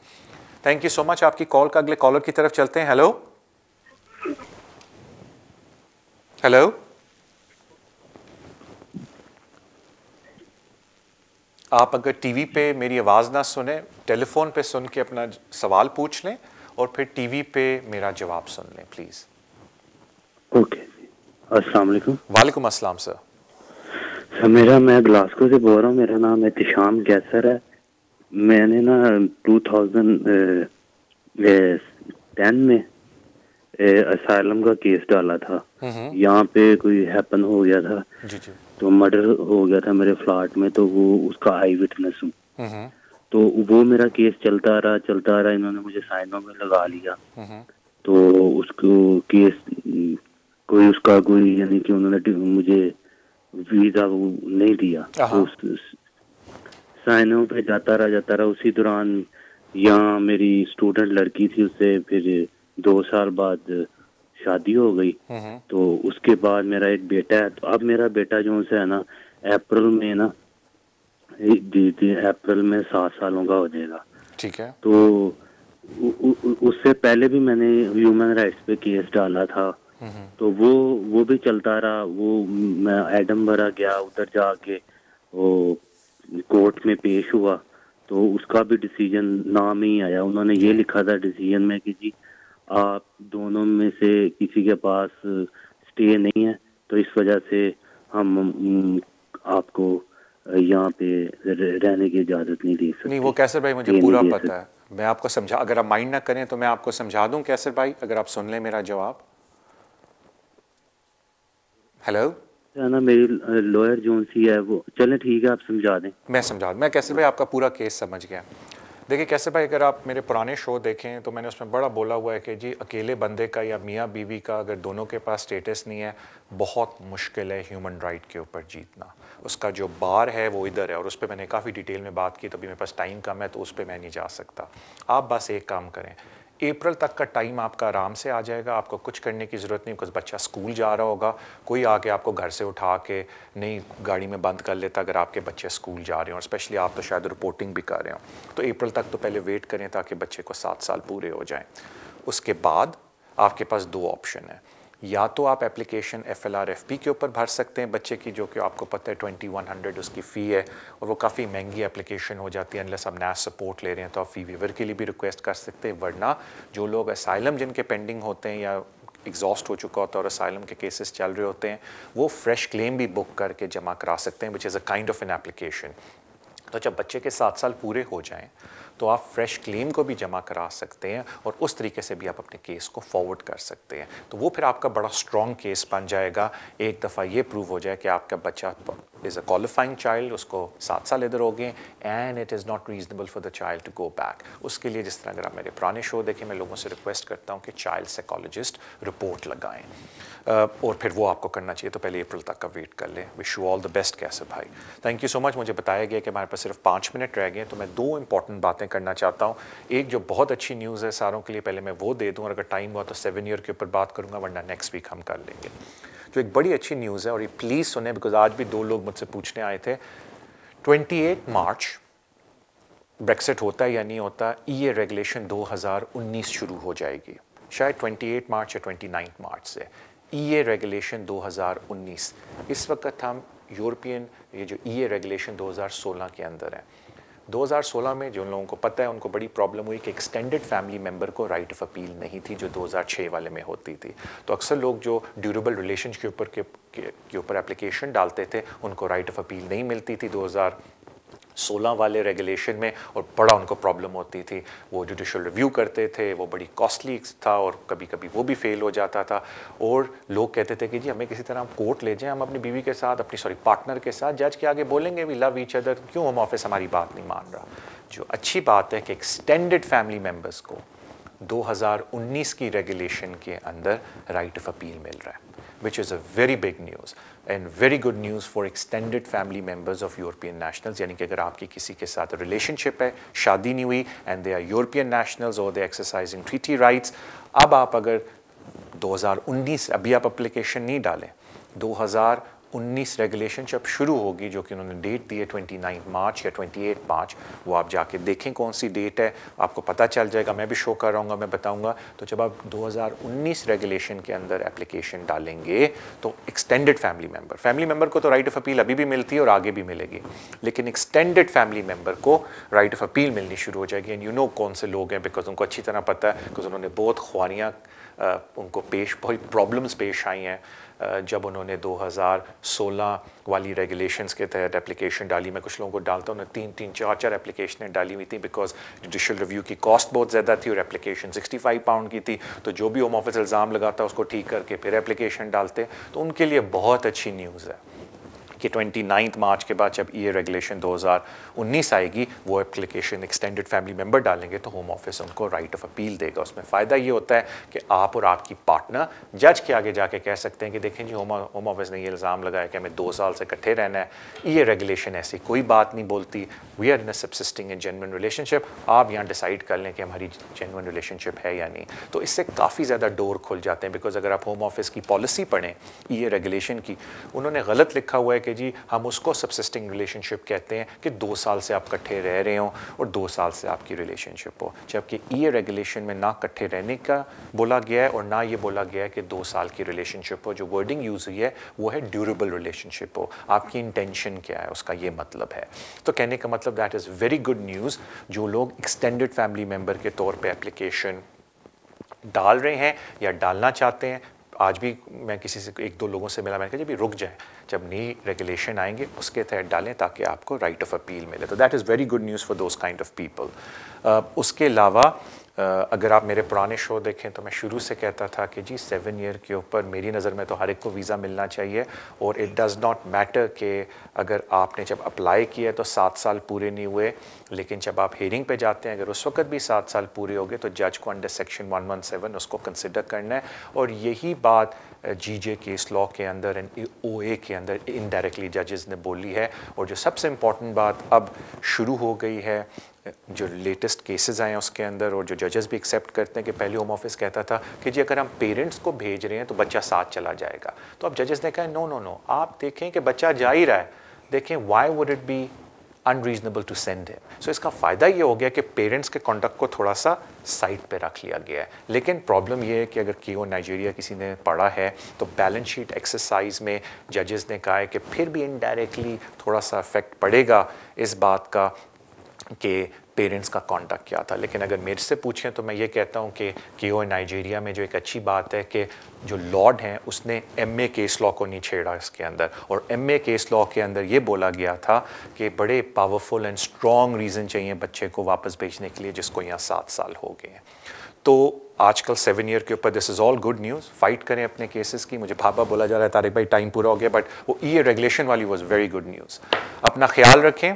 S1: थैंक यू सो मच आपकी कॉल का। अगले कॉलर की तरफ चलते हैं। हेलो हेलो, आप अगर टीवी पे मेरी आवाज़ ना सुने, टेलीफोन पे सुन के अपना सवाल पूछ लें और फिर टीवी पे मेरा जवाब सुन लें प्लीज़।
S10: ओके, अस्सलाम वालेकुम।
S1: वालेकुम अस्सलाम सर।
S10: मैं ग्लासगो से बोल रहा हूँ, मेरा नाम एहतिशाम कैसर है। मैंने ना 2010 में असाइलम का केस डाला था। यहाँ पे कोई हैपन हो गया था
S1: जी जी,
S10: तो मर्डर हो गया था मेरे फ्लैट में, तो वो उसका आई विटनेस हूँ। तो वो मेरा केस चलता रहा, इन्होंने मुझे साइनों में लगा लिया। तो उसको केस कोई यानी कि उन्होंने मुझे वीजा नहीं दिया, तो साइनों पे जाता रहा। उसी दौरान यहाँ मेरी स्टूडेंट लड़की थी, उससे फिर 2 साल बाद शादी हो गई। तो उसके बाद मेरा एक बेटा है। तो अब मेरा बेटा जो है ना अप्रैल में 7 सालों का हो जाएगा।
S1: ठीक है।
S10: तो उससे पहले भी मैंने ह्यूमन राइट्स पे केस डाला था, तो वो भी चलता रहा। वो मैं एडनबरा गया, उधर जाके वो कोर्ट में पेश हुआ, तो उसका भी डिसीजन नाम ही आया। उन्होंने ये लिखा था डिसीजन में कि जी आप दोनों में से किसी के पास स्टे नहीं है, तो इस वजह से हम आपको यहाँ पे रहने की इजाज़त नहीं दे सकते।
S1: नहीं, वो कैसर भाई मुझे पूरा पता है, मैं आपको समझा, अगर आप माइंड ना करें तो मैं आपको समझा दूं कैसर भाई, अगर आप सुन लें मेरा जवाब। हेलो
S10: ना, मेरी लॉयर जोन सी है वो, चलें ठीक है आप समझा दें।
S1: मैं समझा दूं। मैं कैसर भाई आपका पूरा केस समझ गया। देखिए कैसर भाई, अगर आप मेरे पुराने शो देखें तो मैंने उसमें बड़ा बोला हुआ है कि जी अकेले बंदे का या मियाँ बीवी का अगर दोनों के पास स्टेटस नहीं है, बहुत मुश्किल है ह्यूमन राइट के ऊपर जीतना। उसका जो बार है वो इधर है और उस पर मैंने काफ़ी डिटेल में बात की, तो अभी मेरे पास टाइम कम है तो उस पर मैं नहीं जा सकता। आप बस एक काम करें, अप्रैल तक का टाइम आपका आराम से आ जाएगा, आपको कुछ करने की ज़रूरत नहीं, बिकॉज बच्चा स्कूल जा रहा होगा, कोई आके आपको घर से उठा के नहीं गाड़ी में बंद कर लेता अगर आपके बच्चे स्कूल जा रहे हैं, और स्पेशली आप तो शायद रिपोर्टिंग भी कर रहे हो। तो अप्रैल तक तो पहले वेट करें ताकि बच्चे को 7 साल पूरे हो जाएं। उसके बाद आपके पास 2 ऑप्शन है, या तो आप एप्लीकेशन FLRFP के ऊपर भर सकते हैं बच्चे की, जो कि आपको पता है 2100 उसकी फ़ी है और वो काफ़ी महंगी एप्लीकेशन हो जाती है। अनलेस आप NAS सपोर्ट ले रहे हैं तो आप फ़ी वेवर के लिए भी रिक्वेस्ट कर सकते हैं। वरना जो लोग असाइलम जिनके पेंडिंग होते हैं या एग्जॉस्ट हो चुका होता है और असाइलम के केसेस चल रहे होते हैं, वो फ्रेश क्लेम भी बुक करके जमा करा सकते हैं, which is a kind of an application. तो जब बच्चे के 7 साल पूरे हो जाएं तो आप फ्रेश क्लेम को भी जमा करा सकते हैं और उस तरीके से भी आप अपने केस को फॉरवर्ड कर सकते हैं। तो वो फिर आपका बड़ा स्ट्रॉन्ग केस बन जाएगा। एक दफ़ा ये प्रूव हो जाए कि आपका बच्चा इज़ अ क्वालिफाइंग चाइल्ड, उसको 7 साल इधर हो गए and it is not reasonable for the child to go back. उसके लिए जिस तरह अगर आप मेरे पुराने शो देखें, मैं लोगों से रिक्वेस्ट करता हूँ कि चाइल्ड साइकोलॉजिस्ट रिपोर्ट लगाएं और फिर वो आपको करना चाहिए। तो पहले अप्रैल तक का वेट कर लें। Wish you all the best Kaiser भाई। Thank you so much. मुझे बताया गया कि हमारे पास सिर्फ 5 मिनट रह गए, तो मैं 2 इंपॉर्टेंट बातें करना चाहता हूँ। एक जो बहुत अच्छी न्यूज़ है सारों के लिए, पहले मैं वो दे दूँ और अगर टाइम हुआ तो 7 ईयर के ऊपर बात करूँगा, वरना नेक्स्ट वीक हम कर लेंगे। जो एक बड़ी अच्छी न्यूज़ है, और ये प्लीज़ सुने बिकॉज आज भी 2 लोग मुझसे पूछने आए थे, 28 मार्च ब्रेक्सिट होता है या नहीं होता, ये रेगुलेशन 2019 शुरू हो जाएगी, शायद 28 मार्च या 29 मार्च से। ये रेगुलेशन 2019, इस वक्त हम यूरोपियन ये जो ये रेगुलेशन 2016 के अंदर है। 2016 में जो लोगों को पता है उनको बड़ी प्रॉब्लम हुई कि एक्सटेंडेड फैमिली मेंबर को राइट ऑफ अपील नहीं थी, जो 2006 वाले में होती थी। तो अक्सर लोग जो ड्यूरेबल रिलेशन के ऊपर एप्लीकेशन डालते थे, उनको राइट ऑफ अपील नहीं मिलती थी 2016 16 वाले रेगुलेशन में, और बड़ा उनको प्रॉब्लम होती थी। वो जुडिशल रिव्यू करते थे, वो बड़ी कॉस्टली था और कभी कभी वो भी फेल हो जाता था। और लोग कहते थे कि जी हमें किसी तरह हम कोर्ट ले जाएं, हम अपनी बीवी के साथ, अपनी पार्टनर के साथ जज के आगे बोलेंगे वी लव ईच अदर, क्यों होम ऑफिस हमारी बात नहीं मान रहा। जो अच्छी बात है कि एक्सटेंडेड फैमिली मेम्बर्स को 2019 की रेगुलेशन के अंदर राइट ऑफ अपील मिल रहा है, which is a very big news and very good news for extended family members of European nationals। यानी कि अगर आपकी किसी के साथ रिलेशनशिप है, शादी नहीं हुई and they are European nationals or they are exercising treaty rights, अब आप अगर 2019 अभी आप एप्लीकेशन नहीं डालें, 2019 रेगुलेशन जब शुरू होगी, जो कि उन्होंने डेट दी है 29 मार्च या 28 मार्च, वो आप जाके देखें कौन सी डेट है, आपको पता चल जाएगा। मैं भी शो कर रहा हूँ, मैं बताऊँगा। तो जब आप 2019 रेगुलेशन के अंदर एप्लीकेशन डालेंगे तो एक्सटेंडेड फैमिली मेम्बर को तो राइट ऑफ अपील अभी भी मिलती है और आगे भी मिलेगी, लेकिन एक्सटेंडेड फैमिली मेम्बर को राइट ऑफ अपील मिलनी शुरू हो जाएगी। एंड यू नो कौन से लोग हैं, बिकॉज उनको अच्छी तरह पता है, बिकॉज उन्होंने बहुत ख्वारियाँ उनको बहुत प्रॉब्लम्स पेश आई हैं जब उन्होंने 2016 वाली रेगुलेशंस के तहत एप्लीकेशन डाली। मैं कुछ लोगों को डालता हूँ, उन्होंने 3-3, 4-4 एप्लीकेशनें डाली हुई थी, बिकॉज जुडिशल रिव्यू की कॉस्ट बहुत ज़्यादा थी और एप्लीकेशन 65 पाउंड की थी। तो जो भी होम ऑफिस इल्ज़ाम लगाता उसको ठीक करके फिर एप्लीकेशन डालते। तो उनके लिए बहुत अच्छी न्यूज़ है कि 29 मार्च के बाद जब ये रेगुलेशन 2019 आएगी, वो एप्लीकेशन एक्सटेंडेड फैमिली मेम्बर डालेंगे तो होम ऑफिस उनको राइट ऑफ अपील देगा। उसमें फ़ायदा ये होता है कि आप और आपकी पार्टनर जज के आगे जाके कह सकते हैं कि देखें जी होम ऑफिस ने ये इल्ज़ाम लगाया कि हमें 2 साल से इकट्ठे रहना है, ये रेगुलेशन ऐसी कोई बात नहीं बोलती, we are in a subsisting and genuine relationship, आप यहाँ डिसाइड कर लें कि हमारी जेन्युइन रिलेशनशिप है या नहीं। तो इससे काफ़ी ज़्यादा डोर खुल जाते हैं, बिकॉज अगर आप होम ऑफिस की पॉलिसी पढ़ें, ये रेगुलेशन की, उन्होंने गलत लिखा हुआ है कि जी हम उसको सबसिस्टिंग रिलेशनशिप कहते हैं कि 2 साल से आप इकट्ठे रह रहे हो और 2 साल से आपकी रिलेशनशिप हो, जबकि ये रेगुलेशन में ना इकट्ठे रहने का बोला गया है और ना ये बोला गया है कि 2 साल की रिलेशनशिप हो। जो वर्डिंग यूज़ हुई है वो है ड्यूरेबल रिलेशनशिप हो, आपकी इंटेंशन क्या है उसका ये मतलब है। तो कहने का मतलब that is very good news. जो लोग एक्सटेंडेड फैमिली मेम्बर के तौर पर एप्लीकेशन डाल रहे हैं या डालना चाहते हैं, आज भी मैं किसी से 1-2 लोगों से मिला, मैंने कहा जब भी रुक जाए, जब नई रेगुलेशन आएंगे उसके तहत डालें ताकि आपको राइट ऑफ अपील मिले। तो that is very good news for those kind of people. उसके अलावा अगर आप मेरे पुराने शो देखें तो मैं शुरू से कहता था कि जी 7 ईयर के ऊपर मेरी नज़र में तो हर एक को वीज़ा मिलना चाहिए, और इट डज़ नॉट मैटर कि अगर आपने जब अप्लाई किया तो 7 साल पूरे नहीं हुए, लेकिन जब आप हियरिंग पे जाते हैं अगर उस वक्त भी 7 साल पूरे हो गए तो जज को अंडर सेक्शन 117 उसको कंसिडर करना है। और यही बात जीजे केस लॉ के अंदर एंड ओए के अंदर इनडायरेक्टली जजेस ने बोली है। और जो सबसे इम्पॉर्टेंट बात अब शुरू हो गई है, जो लेटेस्ट केसेस आए हैं उसके अंदर, और जो जजेस भी एक्सेप्ट करते हैं कि पहले होम ऑफिस कहता था कि जी अगर हम पेरेंट्स को भेज रहे हैं तो बच्चा साथ चला जाएगा, तो अब जजेस ने कहा नो, आप देखें कि बच्चा जा ही रहा है, देखें why would it be unreasonable to send him. So इसका फ़ायदा ये हो गया कि पेरेंट्स के कॉन्डक्ट को थोड़ा सा साइड पे रख लिया गया है। लेकिन प्रॉब्लम ये है कि अगर केओ नाइजीरिया किसी ने पढ़ा है तो बैलेंस शीट एक्सरसाइज में जजेस ने कहा है कि फिर भी इनडायरेक्टली थोड़ा सा इफेक्ट पड़ेगा इस बात का कि पेरेंट्स का कॉन्टैक्ट क्या था। लेकिन अगर मेरे से पूछें तो मैं ये कहता हूँ कि केओ नाइजीरिया में जो एक अच्छी बात है कि जो लॉर्ड हैं उसने एमए केस लॉ को नहीं छेड़ा इसके अंदर, और एमए केस लॉ के अंदर ये बोला गया था कि बड़े पावरफुल एंड स्ट्रॉन्ग रीज़न चाहिए बच्चे को वापस भेजने के लिए जिसको यहाँ 7 साल हो गए हैं। तो आजकल 7 ईयर के ऊपर this is all good news. Fight करें अपने केसेस की। मुझे भापा बोला जा रहा है तारिक भाई टाइम पूरा हो गया, बट वो ये रेगुलेशन वाली वाज वेरी गुड न्यूज़। अपना ख्याल रखें।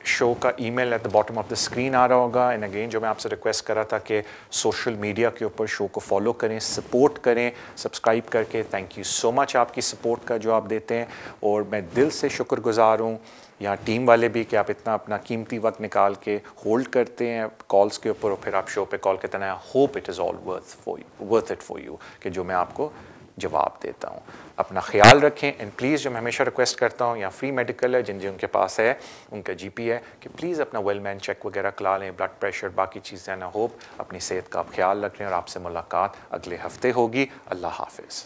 S1: शो का email at the bottom of the screen आ रहा होगा। एंड अगेन जो मैं आपसे रिक्वेस्ट कर रहा था कि सोशल मीडिया के ऊपर शो को फॉलो करें, सपोर्ट करें सब्सक्राइब करके। थैंक यू सो मच आपकी सपोर्ट का जो आप देते हैं, और मैं दिल से शुक्रगुजार हूँ यहाँ टीम वाले भी कि आप इतना अपना कीमती वक्त निकाल के होल्ड करते हैं कॉल्स के ऊपर, और फिर आप शो पे कॉल करते हैं। I hope it is all worth it for you कि जो मैं आपको जवाब देता हूँ। अपना ख्याल रखें। एंड प्लीज़ जो मैं हमेशा रिक्वेस्ट करता हूँ, यहाँ फ्री मेडिकल है, जिनके पास है उनका जीपी है, कि प्लीज़ अपना वेलमैन चेक वगैरह करा लें, ब्लड प्रेशर बाकी चीज़ें ना। होप अपनी सेहत का आप ख्याल रख लें, और आपसे मुलाकात अगले हफ्ते होगी। अल्लाह हाफिज़।